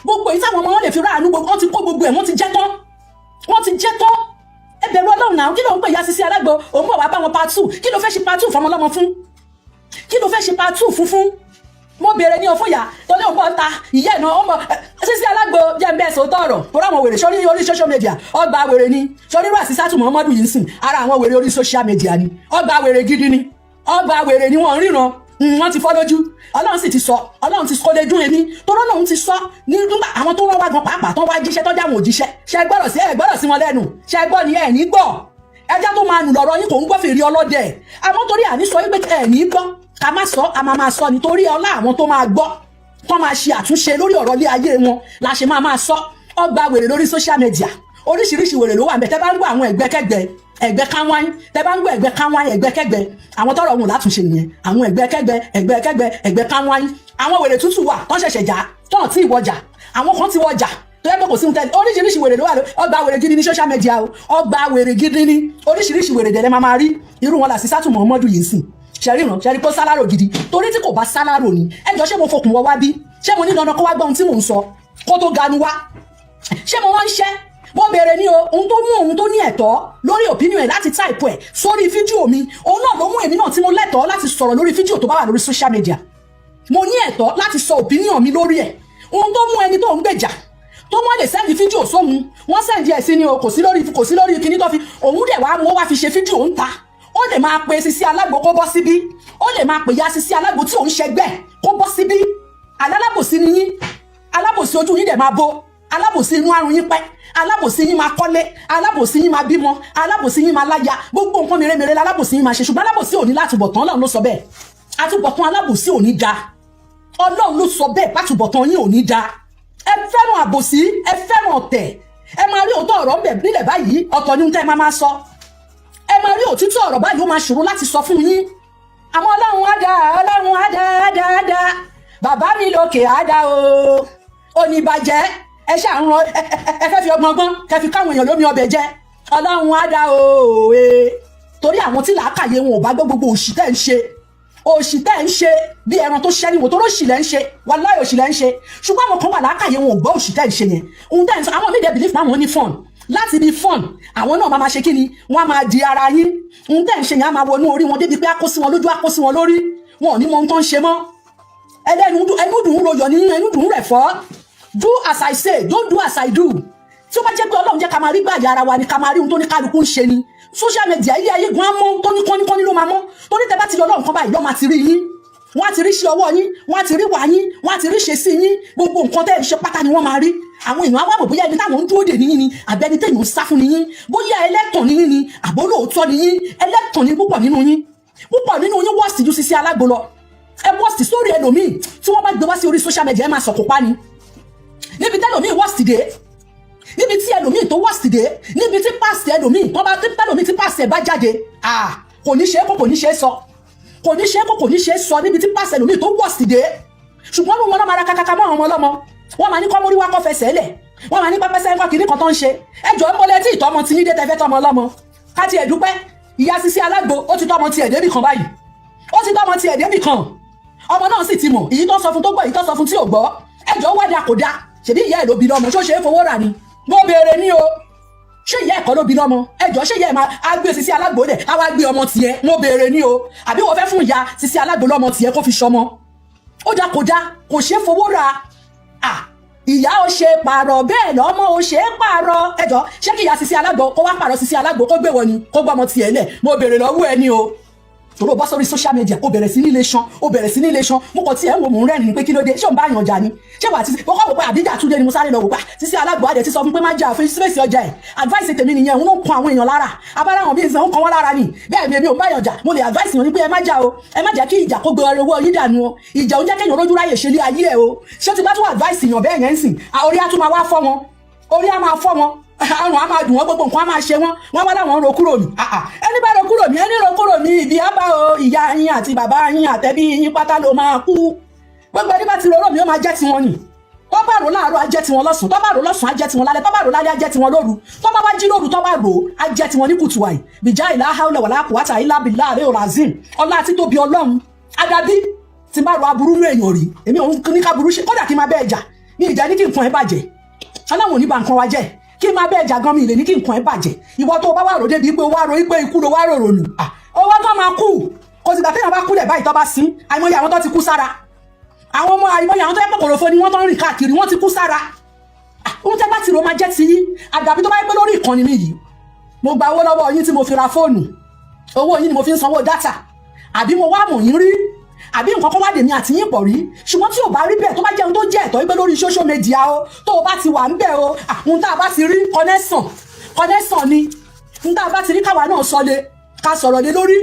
Gbogbo èyí táwọn ọmọ wọn lè fi ráàánú gbogbo, wọ́n ti kó gbogbo ẹ̀, wọ́n ti jẹ́ tán. Ẹ bẹ̀rù Ọlọ́run náà, kí ló ń pè ya Sisi Alagbo? Òun bọ̀ wá bá wọn part 2. Kí ló fẹ́ ṣe part 2 fọmọ lọ́mọ fún? Kí ló fẹ́ ṣe part 2 fún? Mo béèrè ní òfúyà tó ní òun bọ̀ ta ìyá ẹ̀ náà, ọmọ Sisi Alagbo jẹ́ ń bẹ́ẹ̀ sòótọ́ ọ̀rọ̀ tó ráwọn wèrè sórí orí social media. Ọgbà wèrè ni. Sórí rú Àsísátù Muhammadu yìí ń sìn, ara àwọn wèrè orí social media ni. Ọgbà wèrè gidi ni. Ọgbà wèrè ni wọ́n ríran. Wọ́n ti fọ́ lójú. Ọlọ́run sì ti sọ, Ọlọ́run ti kó lè dún ẹni. Torọ́ náà ti sọ nígbà àwọn tó rán wá gan pàápàá tó wá jíṣẹ́ tó jáwọn òjíṣẹ́. Ṣé gbọ́dọ̀ sí wọn lẹ́nu? Ṣé gbọ́ ni ẹ̀ ní gbọ́? Ẹja tó máa nù lọ́rọ̀ yín kò ń gbọ́ fèrè ọlọ́dẹ. Àmọ́ torí àní sọ wípé ẹ̀ ní gbọ́. Ká má sọ, a máa sọ nítorí ọlá àwọn tó máa gbọ́. Tó máa ṣe àtúnṣe lórí ọ̀rọ̀ ilé ayé wọn la ṣe máa sọ. Ọgbà wèrè lórí social media. Oríṣiríṣi wèrè ló wà ńbẹ̀. Tẹ́ bá ń gbọ́ àwọn ẹgbẹ́kẹ́gbẹ́, ẹgbẹ́ káwáyín, tẹ́ bá ń gbọ́ ẹgbẹ́ káwáyín, ẹgbẹ́kẹ́gbẹ́, àwọn tọrọ wọn látúnṣe nìyẹn. Àwọn ẹgbẹ́kẹ́gbẹ́, ẹgbẹ́ káwáyín. Àwọn wèrè tútù wà tó ṣẹ̀ṣẹ̀ já, tó ti ìwọjà. Àwọn kan ti wọjà. Tó yẹ pé kò sí ntẹ oríṣiríṣi wèrè ló wà. Ọgbà wèrè gidi ní social media o. Ọgbà wèrè gidi ní oríṣiríṣi wèrè dẹ̀lẹ́ máa rí. Irú wọn l'Àsísátù Muhammadu yìí sìn. Ṣẹ́rí pé sálárò gidi. Torí tí kò bá sálárò ni. Ẹjọ́ ṣé mo fokùn wọ wá bí? Ṣé mo ní dandan kó wá gbọ́ ohun tí mò ń sọ? Kó tó ganu wá. Ṣé mo wá ń ṣẹ́? Mo béèrè ní o, ohun tó mú òun tó ní ẹ̀tọ́ lórí opinion ẹ̀ láti type ẹ̀ sórí fídíò mi. Òun náà ló mú èmi náà tí mo lẹ́tọ̀ọ́ láti sọ̀rọ̀ lórí fídíò tó bá wà lórí social media. Mo ní ẹ̀tọ́ láti sọ opinion mi lórí ẹ̀. Ohun tó mú ẹni tó ń gbèjà tó wọ́n lè sẹ́ndì fídíò sóhun, wọ́n sẹ́ndì ẹ̀ sí ni o, kò sí lórí kíní tó fi, òun dẹ̀ wá mú wá fi ṣe fídíò ń ta. Ó lè máa pe Sisi Alagbo kó bọ́ síbí. Ó lè máa pe ya Sisi Alagbo tí òun ṣẹgbẹ́ kó bọ́ síbí. Alábòsí ni yín. Alábòsí ojú yín dẹ̀ máa bo. Alábòsí inú àrùn yín pẹ́. Alábòsí yín máa kọ́lé. Alábòsí yín máa bímọ. Alábòsí yín máa láya. Gbogbo nǹkan mèremère lálábòsí yín máa ṣe. Ṣùgbọ́n alábòsí ò ní látúbọ̀tán, Ọlọ́run ló sọ bẹ́ẹ̀. Àtúbọ̀tán alábòsí ò ní da. Ọlọ́run ló sọ bẹ́ẹ̀ pátúbọ̀tán yín ò ní da. ẹ fẹ́ràn àbòsí, ẹ fẹ́ràn ọ̀tẹ̀, ẹ máa rí òótọ́ ọ̀rọ̀ ńbẹ̀ nílẹ̀ báyìí ọ̀tọ̀ ní ohun tẹ́ ẹ máa sọ, ẹ máa rí òtítọ́ ọ̀rọ̀ báyìí ó máa ṣòro láti sọ fún yín. Àwọn ọlọ́run á dá bàbá mi lókè á dá o oníbàjẹ́ ẹ ṣàrùn ẹ fẹ́ fi ọgbọ́n kẹ́ fi káwọn èèyàn lómi ọbẹ̀ jẹ, ọlọ́run á dá o torí àwọn tí làákàyè wọn ò bá gbọ́ gbogbo òṣì tẹ́ ń ṣe bí ẹran tó ṣẹ́ níwò tó ló ṣì lẹ́ ń ṣe wàláhì òṣì lẹ́ ń ṣe, ṣùgbọ́n àwọn kan wà làákàyè wọn ò gbọ́ òṣì tẹ́ ń ṣe yẹn. ohun tẹ́ ń sọ àwọn mídìí belief máa wọn ní fun láti bí fun àwọn náà máa ṣe kí ni wọ́n á máa di ara yín. ohun tẹ́ ń ṣe yẹn á máa wọnú orí wọn débi pé á kó sí wọn lójú á kó sí wọn lórí, wọn ò ní mọ ohun tó ń ṣe mọ́. ẹnu dùn ún rojọ́ ní ẹnu dùn ún rẹ̀ fọ́. Do as I say, don't do as I do. Tí ó bá jẹ́ pé Ọlọ́run jẹ́ ká máa rí gbàjà ara wa ni ká máa rí ohun tó ní kálukú ń ṣe ni. Social media ilé ayé gan mọ́ tó ní kọ́ni ló máa mọ́. Torí tẹ́ bá ti lọ Ọlọ́run kan báyìí lọ́ máa ti rí yín. Wọ́n á ti rí ṣe ọwọ́ yín, wọ́n á ti rí wà yín, wọ́n á ti rí ṣe sí yín. Gbogbo nǹkan tẹ́ ẹ ṣe pátá ni wọ́n máa rí. Àwọn èèyàn á wá bò bóyá ẹni táwọn ń dúró dè níyìn ni àbí ẹni téèyàn ń sá fún níyìn. Bóyá ẹlẹ́tàn níyìn ni àbó lóòótọ́ níyìn. Ẹlẹ́tàn ni púpọ̀ nínú yín. Púpọ̀ nínú yín wọ́ọ̀sì ju Sisi Alagbo lọ. Ẹ wọ́ọ̀sì sórí ẹlòmíì tí wọ́n bá gbé wá sí orí social media ẹ máa sọ̀kò pa ni. Níbi tẹ́lòmíì wọ́ọ̀sì dé, níbi tí ẹlòmíì tó wọ́ọ̀sì dé, níbi tí pàṣẹ ẹlòmíì tó bá tẹ́lòmíì tí pàṣẹ bá jáde, kò ní ṣe é kò ní ṣe é sọ, kò ní ṣe é kò ní ṣe é sọ níbi tí pàṣẹ ẹlòmíì tó wọ́ọ̀sì dé. Ṣùgbọ́n wọn náà máa ra kakaka mọ́ àwọn ọlọ́mọ, wọ́n máa ní kọ́ mórí wá kọ́ fẹsẹ̀ lẹ̀, wọ́n máa ní pẹ́pẹ́sẹ́ ńkọ́ kiri kan tó ń ṣe. Ẹjọ́ mọ́lẹ́ tí ìtọ́mọ ti ní dé tẹ́fẹ́ tọmọ ọlọ́mọ ká tiẹ̀ dúpẹ́ ìyá Sisi Alagbo ó ti tọ́mọ tiẹ̀ débì kan báyìí, ó ti tọ́mọ tiẹ̀ débì kan, ọmọ náà sì ti mọ̀ èyí tó sọ fún tó gbọ́ èyí tó sọ fún tí ò gbọ́. Ẹjọ́ wádà kò dá ṣèbí ìyá ẹ̀ ló bí lọ́mọ ṣó ṣe é fowó rà ni. Mo béèrè ní o, ṣé ìyá ẹ̀kọ́ ló bí lọ́mọ? Ẹjọ́ ṣé ìyá ẹ̀ máa á gbé Sisi Alagbo dẹ̀ á wá gbé ọmọ tiẹ̀? Mo béèrè ní o, àbí wọ́n fẹ́ fún ìyá Sisi Alagbo lọ́mọ tiẹ̀ kó fi ṣọmọ? Ó dá kò dá kò ṣe é fowó rà. Ìyá ò ṣe pààrọ̀ bẹ́ẹ̀ lọ́mọ ò ṣe é pààrọ̀. Ẹjọ́ ṣé kí ìyá Sisi Alagbo kó wá pààrọ̀ Sisi Alagbo kó gbé wọ ni kó gbọ́mọ tiẹ̀ lẹ̀? Mo béèrè lọ́wọ́ ẹ ní o. Toro bá sórí social media ó bẹ̀rẹ̀ sí ní ilé ṣan ó bẹ̀rẹ̀ sí ní ilé ṣan mo kàn tí ẹ̀ ń wo mò ń rẹ́rìn-ín pé kí ló dé ṣé ò ń bá yàn jà ni ṣé wà á ti mo kọ́ wò pé àdíjà túnde ni mo sáré lọ wò pa Sisi Alagbo adẹ̀ ti sọ fún pé má jà fún space ọjà ẹ̀ advice tèmi nìyẹn òun ló ń kan àwọn èèyàn lára abára àwọn bíi ìsìn ń kan wọ́n lára ni bẹ́ẹ̀ mi èmi ò ń bá yàn jà mo lè advice yàn ni pé ẹ má jà o ẹ má jẹ́ kí ìjà kó gbé owó yín dànù o ìjà ò jẹ́ kéèyàn lójú ráyè ṣe lé ayé ẹ o ṣé ti bá tún advice yàn bẹ́ẹ̀ yẹn ń sìn orí á tún máa wá fọ́ wọn orí á máa fọ́ wọn àrùn á máa dùn wọn gbogbo nǹkan á máa ṣe wọn wọn wá láwọn ro kúrò ní ẹni bá ro kúrò ní ẹni ro kúrò ní ibi á bá o ìyá yín àti bàbá yín àtẹbí yín pátá ló máa kú gbogbo ẹni bá ti rọrọ mi ó máa jẹ́ tiwọn ni tó bá rò láàárọ̀ á jẹ́ tiwọn lọ́sùn tó bá rò lọ́sùn á jẹ́ tiwọn lálẹ́ tó bá rò lálẹ́ á jẹ́ tiwọn lóru tó bá wá jí lóru tó bá rò á jẹ́ tiwọn ní kùtù àì bìjà ìlà haúlẹ̀ wàlá quwwata illa billahi àlẹ́ òràzín ọlá àti tóbi ọlọ́run àdàbí tí bá rò aburú ní èèyàn rí èmi òun ní ká burú ṣe kódà kí n máa bẹ́ẹ̀ jà ní ìjà ní kí nǹkan ẹ bàjẹ́ aláwọn ò ní ba nǹkan wa jẹ́ kí n máa bẹ́ẹ̀ jà gan mi ìlè ní kí nǹkan ẹ bàjẹ́ ìwọ tó bá wà rò débi pé ó wá ro pé ikú ló wá rò nù owó tó máa kú kò sì gbà téèyàn bá kúlẹ̀ báyìí tó bá sín àìmọye àwọn tó ti kú sára àwọn ọmọ àìmọye àwọn tó yẹ pọ̀kọ̀rọ̀fọ́ ni wọ́n tó ń rìn káàkiri wọ́n ti kú sára ohun tẹ́ bá ti rò máa jẹ́ ti yín àdàbí tó bá yẹ pé lórí ìkànnì mi yìí mo gba owó lọ́wọ́ yín tí mo fi ra fóònù owó yín ni mo fi ń sanwó dátà àbí mo wá mọ̀ yín rí àbí nǹkan kan wá dèmi àti yín pọ̀ rí ṣùgbọ́n tí ò bá rí bẹ́ẹ̀ tó bá jẹun tó jẹ́ ẹ̀tọ́ wípé lórí social media o tó o bá ti wà ń bẹ̀ o ohun tá a bá ti rí connection ni ohun tá a bá ti rí káwa náà sọ lé ká sọ̀rọ̀ lé lórí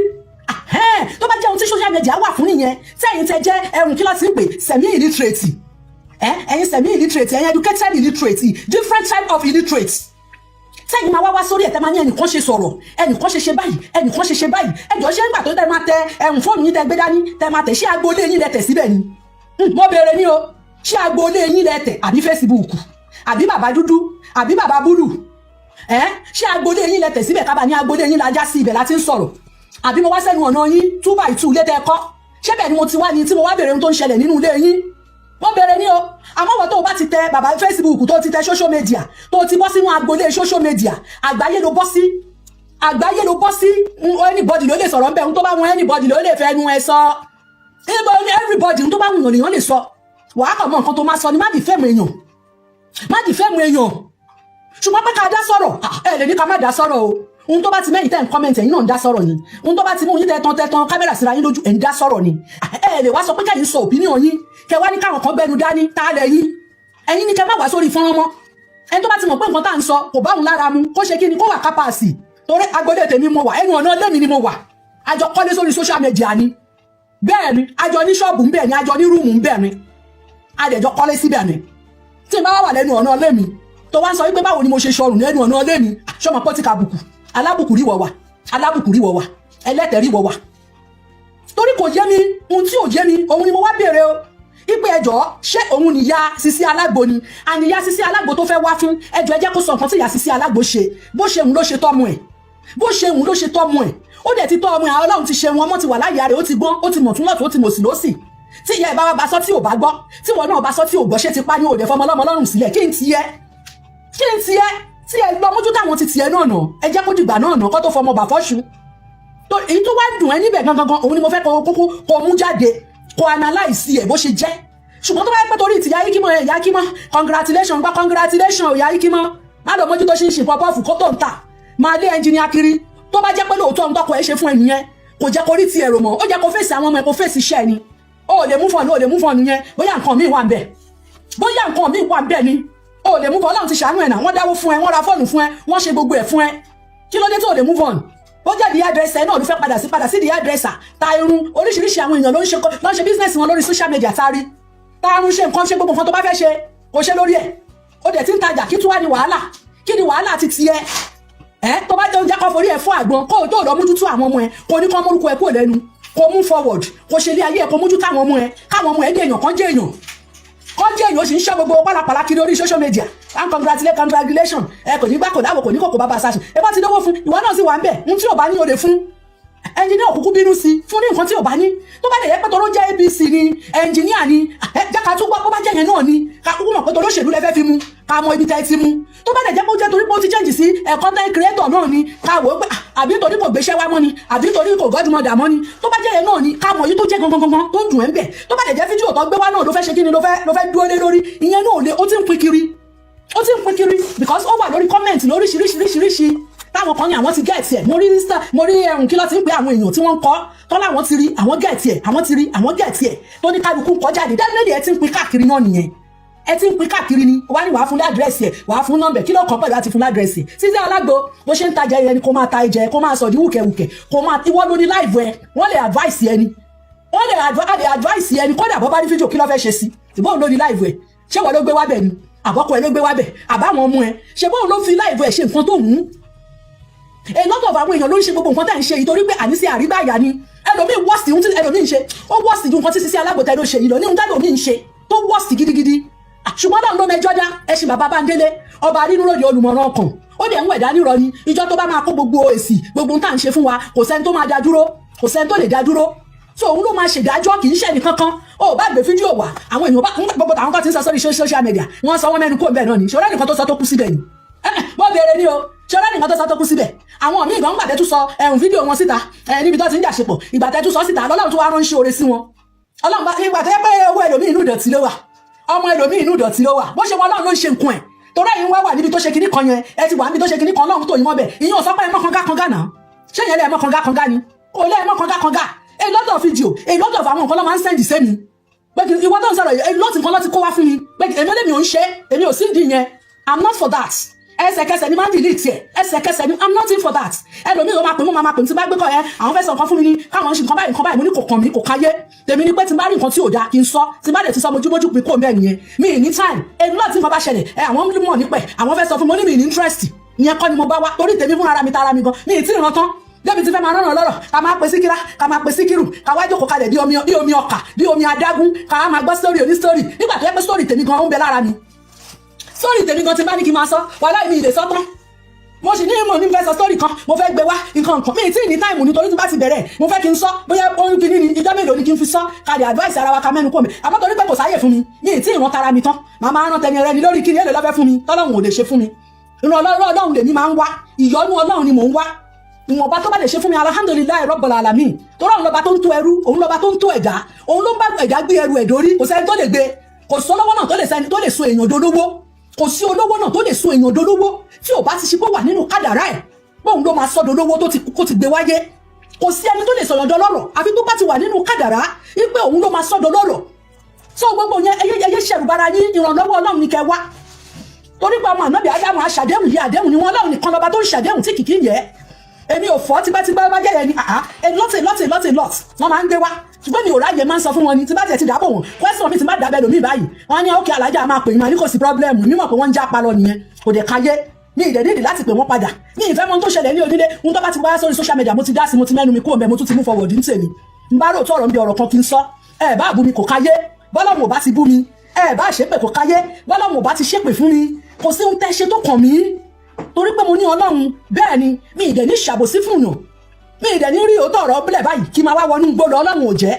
tó bá jẹun tí social media wà fún nìyẹn tẹ́yìn tẹ́ jẹ́ ẹrùn kí láti ń pè semi illiterate ẹ̀yin semi illiterate ẹ̀yin educated illiterate different type of illiterate tẹ́yìn máa wá sórí ẹ̀tẹ́ máa ní ẹnìkan ṣe sọ̀rọ̀ ẹnìkan ṣe báyìí ẹnìkan ṣe báyìí ẹjọ́ ṣé nígbà tó tẹ́ máa tẹ fóònù yín tẹ́ gbé dání tẹ́ máa tẹ̀ ṣé agboolé yín lẹ tẹ̀ síbẹ̀ ni mo béèrè ní o ṣé agboolé yín lẹ tẹ̀ àbí Facebook àbí bàbá dúdú àbí bàbá búlù ṣé agboolé yín lẹ tẹ̀ síbẹ̀ kábà ní agboolé yín lajá sí ibẹ̀ láti ń sọ̀rọ̀ àbí mo wá sẹ́nu ọ̀nà yín 2x2 ilé tẹ́ kọ́ ṣé bẹ́ẹ̀ ni mo ti wá ní tí mo wá béèrè ohun tó ń ṣẹlẹ̀ nínú ilé yín mo béèrè ní o àmọ́ wọ́n tó o bá ti tẹ bàbá Facebook tó ti tẹ social media tó ti bọ́ sínú agboolé social media àgbáyé ló bọ́ sí anybody ló lè sọ̀rọ̀ ń bẹ̀ ohun tó bá wọn anybody ló lè fẹ́ ẹnu ẹ sọ everybody ohun tó bá wọn èèyàn lè sọ wàá kàn mọ nǹkan tó máa sọ ni má dìfẹ́mù èèyàn ṣùgbọ́n pé ká dá sọ̀rọ̀ ẹ lè ní ká má dá sọ̀rọ̀ o ohun tó bá ti mẹ́yìn tẹ́ ń kọ́mẹ̀ntì ẹ̀yin náà ń dá sọ̀rọ̀ ni ohun tó bá ti mú yín tẹ́tán kámẹ́rà síra yín lójú ẹ̀ ń dá sọ̀rọ̀ ni ẹ lè wá sọ pé kẹ́yìn sọ opinion yín kẹ wá ní káwọn kan gbẹnu dání tá a lẹ̀ yín ẹ̀yin ní kẹ má wá sórí fọ́nrán mọ́ ẹni tó bá ti mọ̀ pé nǹkan tá à ń sọ kò bá òun lára mu kó ṣe kí ni kó wà kápáàsì torí agbolé tèmi mo wà ẹnu ọ̀nà lẹ́mi ni mo wà àjọ kọ́lé sórí social media ni bẹ́ẹ̀ ni àjọ ní ṣọ́ọ̀bù ń bẹ̀ ni àjọ ní rúùmù ń bẹ̀ ni àdẹ̀jọ kọ́lé síbẹ̀ ni tí n bá wà lẹ́nu ọ̀nà ilé mi tó wá ń sọ wípé báwo ni mo ṣe sọrùn lẹ́nu ọ̀nà ilé mi ṣọmọ pọ́ ti ka bùkù alábùkù rí wọ̀ wà alábùkù rí wọ̀ wà ẹlẹ́tẹ̀ rí wọ̀ wà torí kò yé mi ohun tí ò yé mi òun ni mo wá béèrè o ipe ẹjọ́ ṣé òun nìyá Sisi Alagbo ni àníyá Sisi Alagbo tó fẹ́ wá fún ẹjọ́ ẹ jẹ́ kó sọ nǹkan tí ìyá Sisi Alagbo ṣe bó ṣe òun ló ṣe tọ́mọ ẹ̀ bó ṣe òun ló ṣe tọ́mọ ẹ̀ ó dẹ̀ ti tọ́ ọmọ ẹ̀ Ọlọ́run ti ṣe wọn ọmọ ti wà láyà rẹ̀ ó ti gbọ́n ó ti mọ̀ tún lọ́tún ó ti mọ̀ sí lọ́sì tí ìyá ẹ̀ bá bá sọ tí ò bá gbọ́ tí wọn náà bá sọ tí ò gbọ́ ṣé ti pa ní òde fọmọ ọlọ́mọ lọ́rùn sílẹ̀ kí n tiẹ̀ tí ẹ gbọ́ mójú táwọn ti tiẹ̀ náà nà ẹ jẹ́ kó dìgbà náà nà kó tó fọmọ bà fọ́ṣù èyí tó wá dùn ẹ́ níbẹ̀ gangan òun ni mo fẹ́ kó mú jáde kó analyse ẹ̀ bó ṣe jẹ́ ṣùgbọ́n tó bá yẹ pé torí ìtìyá yíkímọ̀ ẹ̀yà kímọ̀ congratulation gba congratulation ọ̀yà yíkímọ̀ má lọ mójú tó ṣe ń ṣe pọ́pọ́ọ̀fù kó tó ń tà máa lé ẹnjìníà kiri tó bá jẹ́ pé lóòótọ́ ń tọkọ ẹ̀ ṣe fún ẹ nìyẹn kò jẹ́ kó rí ti èrò mọ́ ó jẹ́ kó fèsì àwọn ọmọ ẹ̀ kó fèsì iṣẹ́ ni ó lè mú fọ́ọ̀nù nìyẹn bóyá nǹkan míì wà ń bẹ̀ ni ó lè mú fọ́ọ̀nù Ọlọ́run ti ṣàánú ẹ̀ náà wọ́n dáwó fún ẹ wọ́n ra fọ́ọ̀nù fún ẹ wọ́n ṣe gbogbo ẹ̀ fún ẹ kí ló dé tó lè mú fọ́ọ̀nù ó jẹ́ the hairdresser náà ló fẹ́ padà sí the hairdresser ta irun oríṣiríṣi àwọn èèyàn ló ń ṣe business wọn lórí social media tari táàrùn ṣe nǹkan ṣe gbogbo nǹkan tó bá fẹ́ ṣe kò ṣe lórí ẹ̀ ó dẹ̀ ti ń tajà kí tún wá ní wàhálà kí ni wàhálà ti tiẹ̀ tó bá jẹ́ oúnjẹ kan forí ẹ̀ fún àgbọn kó o tó lọ mójútó àwọn ọmọ ẹ̀ kó ní kán mórúkọ ẹ̀ kó lẹ́nu kó move forward kó ṣe ilé ayé ẹ̀ kó mójútó àwọn ọmọ ẹ̀ káwọn ọmọ ẹ̀ dé èèyàn kan jẹ́ èèyàn ó sì ń ṣe gbogbo pálapàla kiri orí social media and congratulation kò ní gbà kò dáwò kò ní kòkò bàbá sàṣù ẹ bá ti dánwó fún ìwọ náà sì wà ń bẹ̀ ń tí ò bá ní o lè fún ẹnjìníà òkúkú bínú sí fún ní nǹkan tí ò bá ní tó bá lè yẹ pé tó ló jẹ́ ABC ni ẹnjìníà ni jẹ́ ká tún gbọ́ bó bá jẹ́ yẹn náà ni ká kúkú mọ̀ pé tó lóṣèlú lẹ fẹ́ fi mu ká mọ ibi tẹ́ ti mu tó bá lè jẹ́ pé ó jẹ́ torí pé ó ti change sí content creator náà ni ká wò ó pé àbí torí kò gbéṣẹ́ wá mọ́ ni àbí torí kò godmother mọ́ ni tó bá jẹ́ yẹn náà ni ká mọ̀ yìí tó jẹ́ gangan tó ń dùn ẹ́ ń bẹ̀ tó bá lè jẹ́ fídíò tó gbé wá náà ló fẹ́ ṣe kí ni ló fẹ́ dúró lé lórí ìyẹn náà ó ti ń pín kiri because ó wà lórí comment lóríṣiríṣiríṣiríṣi táwọn kan ní àwọn ti gẹ̀ẹ́tì ẹ̀ mo rí ẹrùn kí ló ti ń pè àwọn èèyàn tí wọ́n ń kọ́ tó láwọn ti rí àwọn gẹ̀ẹ́tì ẹ̀ àwọn gẹ̀ẹ́tì ẹ̀ tó ní kálukú ń kọ́ jáde dáadéé ẹ ti ń pín káàkiri náà nìyẹn ẹ ti ń pín káàkiri ni wá ní wàá fún ládírẹ́sì ẹ̀ wàá fún nọ́mbẹ̀ kí ló kàn pẹ̀lú àti fún ládírẹ́sì ẹ̀ Sisi Alagbo bó ṣe ń tajà ẹni kó máa ta ẹjẹ kó máa sọ di wùkẹ̀wùkẹ̀ kó máa ìwọ ló ní láìvù ẹ wọ́n lè advice ẹni advice ẹni kódà bọ́ bá ní fídíò kí ló fẹ́ ṣe sí ìbọn ló ní láìvù ẹ ṣé wọ́n ló gbé wábẹ̀ ni àbọ̀kọ̀ ẹ ló gbé wábẹ̀ àbáwọn ọmọ ẹ ṣe bóun ló fi láìvù ẹ ṣe nǹkan tó wù ú a lot of àwọn èèyàn ló ń ṣe gbogbo nǹkan tá à ń ṣe ìtorí pé àníṣe àríbáyà ni ẹlòmíì wọ́ọ̀sì ohun tí ẹlòmíì ń ṣe ó wọ́ọ̀sì ju nǹkan tí Sisi Alagbo tẹ́ ló ṣe yìí lọ ní ohun tẹ́lòmíì ń ṣe tó wọ́ọ̀sì gidigidi ṣùgbọ́n náà ló mẹjọ́ dá ẹṣin bàbá Bándélé ọba arínúròdì olùmọ̀ràn ọkàn ó dẹ̀ ń wẹ̀ dánírọ̀ ni ìjọ tó bá máa kó gbogbo èsì gbogbo tá à ń ṣe fún wa kò sẹ́ni tó máa dá dúró kò sẹ́ni tó lè dá dúró so òun ló máa ṣèdájọ́ kì í ṣe nìkankan ó bá gbé fídíò wá àwọn èèyàn bá gbogbo àwọn kan ti ń sọ sórí social media wọ́n sọ wọ́n mẹ́nu kó bẹ́ẹ̀ náà ni ṣọlá nìkan tó sọ tó kú síbẹ̀ ni bó béèrè ni o ṣọlá nìkan tó sọ tó kú síbẹ̀ àwọn míì gan gbàtẹ́ tún sọ fídíò wọn síta níbi tó ti ń jàṣepọ̀ ìgbàtẹ́ tún sọ síta lọ́lọ́run tó wá ránṣẹ́ oore sí wọn ọlọ́run bá ìgbàtẹ́ pé owó ẹlòmíì inú ìdọ̀tí ló wà ọmọ ẹlòmíì inú ìdọ̀tí ló wà bó ṣe wọn ọlọ́run ló ń ṣe nǹkan ẹ̀ torí ẹ̀yin wá níbi tó ṣe kinní kan yẹn ẹ ti wà níbi tó ṣe kinní kan ọlọ́run tó yín wọ́n bẹ̀ ìyẹn ò sọ pé ẹ mọ́ kanga náà ṣé yẹn lẹ́ ẹ mọ́ kanga ni kò lẹ́ ẹ mọ́ kanga a lot of video a lot of àwọn nǹkan ló máa ń sẹ́ndì sẹ́mi pé ìwọ tó ń sọ̀rọ̀ a lot nǹkan ló ti kó wá fún mi pé èmi lèmi ò ń ṣe èmi ò sí ìdí yẹn I'm not for that ẹsẹ̀kẹsẹ̀ ni máa ń delete ẹ ẹsẹ̀kẹsẹ̀ ni I'm not in for that ẹlòmíì ló máa pè mú máa pè mí tí bá gbé kọ yẹn àwọn fẹ́ sọ nǹkan fún mi ní káwọn ṣe nǹkan báyìí mo ní kò kàn mí kò káyé tèmi ni pé tí n bá rí nǹkan tí ò dáa kí n sọ tí n bá dẹ̀ ti sọ mojúmójú pé kò bẹ́ẹ̀ nìyẹn mi ní time èmi náà tí nǹkan bá ṣẹlẹ̀ àwọn mọ̀ nípẹ̀ àwọn fẹ́ sọ fún mi ní mi ní interest ìyẹn kọ́ ni mo bá wá torí tèmi fún ara mi tara mi gan mi ì tí ì ràn tán débi tí fẹ́ máa rán lọ́rọ̀ ká máa pe síkírá ká máa pe síkírù ká wá jókòó kalẹ̀ bí omi ọkà bí omi adágún ká máa gbọ́ sórí oní sórí nígbà tó yẹ pé sórí tèmi gan ó ń bẹ lára mi sórí tèmi gan ti bá ní kí n máa sọ wàhálà mi ì lè sọ tán mo sì ní ìmọ̀ ní fẹ́ sọ sórí kan mo fẹ́ gbé wá nǹkan mi ì tí ì ní táìmù nítorí tí bá ti bẹ̀rẹ̀ mo fẹ́ kí n sọ bóyá oyún kìíní ni ìjọ mélòó ni kí n fi sọ ká lè advice ara wa ká mẹ́nu kò mi àmọ́ torí pé kò sáyè fún mi mi ì tí ì rán tara mi tán màmá rán tẹni ẹrẹ́ni lórí kí ni èlò lọ́fẹ́ fún mi tọ́lọ́run ò lè ṣe fún mi ìran ọlọ́run lèmi máa ń wá ìyọ́nú ọlọ́run ni mò ń wá ìwọ̀nba tó bá lè ṣe fún mi alhamdulilayi rabbil alamin torí òun lọ́ba tó ń tó ẹrú òun lọ́ba tó ń tó ẹ̀dá òun ló ń bá ẹ̀dá gbé ẹrù ẹ̀dórí kò sẹ́ni tó lè gbé kò sí olówó náà tó lè so èèyàn dolówó kò sí olówó náà tó lè so èèyàn dolówó tí ò bá ti ṣe pé wà nínú kádàrá ẹ̀ bóun ló máa sọ dolówó tó ti gbé wáyé kò sí ẹni tó lè sọ̀yàn dọlọ́rọ̀ àfi tó bá ti wà nínú kádàrá wípé òun ló máa sọ dolọ́rọ̀ tó gbogbo yẹn ẹyẹ ṣẹ̀rù bara yín ìrànlọ́wọ́ ọlọ́run ní kẹ́ wá torí pé ọmọ ànábì ádámù aṣàdéhùn yìí àdéhùn ni wọn ọlọ́run nìkan lọ́ba tó ń ṣàdéhùn tí kìkì yẹ èmi ò fọ́ tipẹ́tipẹ́ bá jẹ́ yẹn ni lọ́tì wọ́n máa ń gbé wá ṣùgbọ́n mi ò ráyè máa ń sọ fún wọn ni tí bá tiẹ̀ ti dábò wọn question mi ti má dábẹ́ lómi báyìí wọ́n ní ókè alájà máa pè mí ní kò sí problem mímọ̀ pé wọ́n ń já pa lọ nìyẹn kò dẹ̀ káyé ní ìdẹ̀dẹ̀dẹ̀ láti pè wọ́n padà ní ìfẹ́ mọ́ tó ṣẹlẹ̀ ní onílé ń tó bá ti wáyé sórí social media mo ti dá sí mo ti mẹ́nu mi kúrò mẹ́ mo tún ti mú forward ní tèmi ń bá rò tó ọ̀rọ̀ ń bí ọ̀rọ̀ kan kí n sọ ẹ bá bú mi kò káyé bọ́lọ́mù ò bá ti bú mi ẹ bá ṣépè kò káyé bọ́lọ́mù ò bá ti ṣépè fún mi kò sí ohun tẹ́ ṣe tó kàn mí torí pé mo ní Ọlọ́run bẹ́ẹ̀ ni mi ìdẹ̀ ní ṣàbòsí fún yàn mi ìdẹ̀ ní rí òótọ́ ọ̀rọ̀ bílẹ̀ báyìí kí máa wá wọnú gbọ́dọ̀ Ọlọ́run ò jẹ́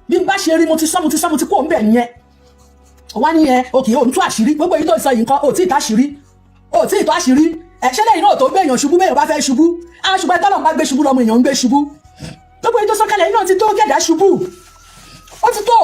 bí n bá ṣe rí mo ti kó ń bẹ̀ nìyẹn wá nìyẹn òkè òun tú àṣírí gbogbo èyí tó sọ yìí nǹkan ò tí ì tó àṣírí ẹ̀ṣẹ́ lẹ́yìn náà tó gbé èèyàn ṣubú bẹ́ẹ̀ bá fẹ́ ṣubú ṣùgbọ́n ẹ tọ́lọ̀ bá gbé ṣubú lọ́mọ èèyàn ń gbé ṣubú gbogbo èyí tó sọ kalẹ̀ yìí náà ti tó gẹ̀dá ṣubú ó ti tó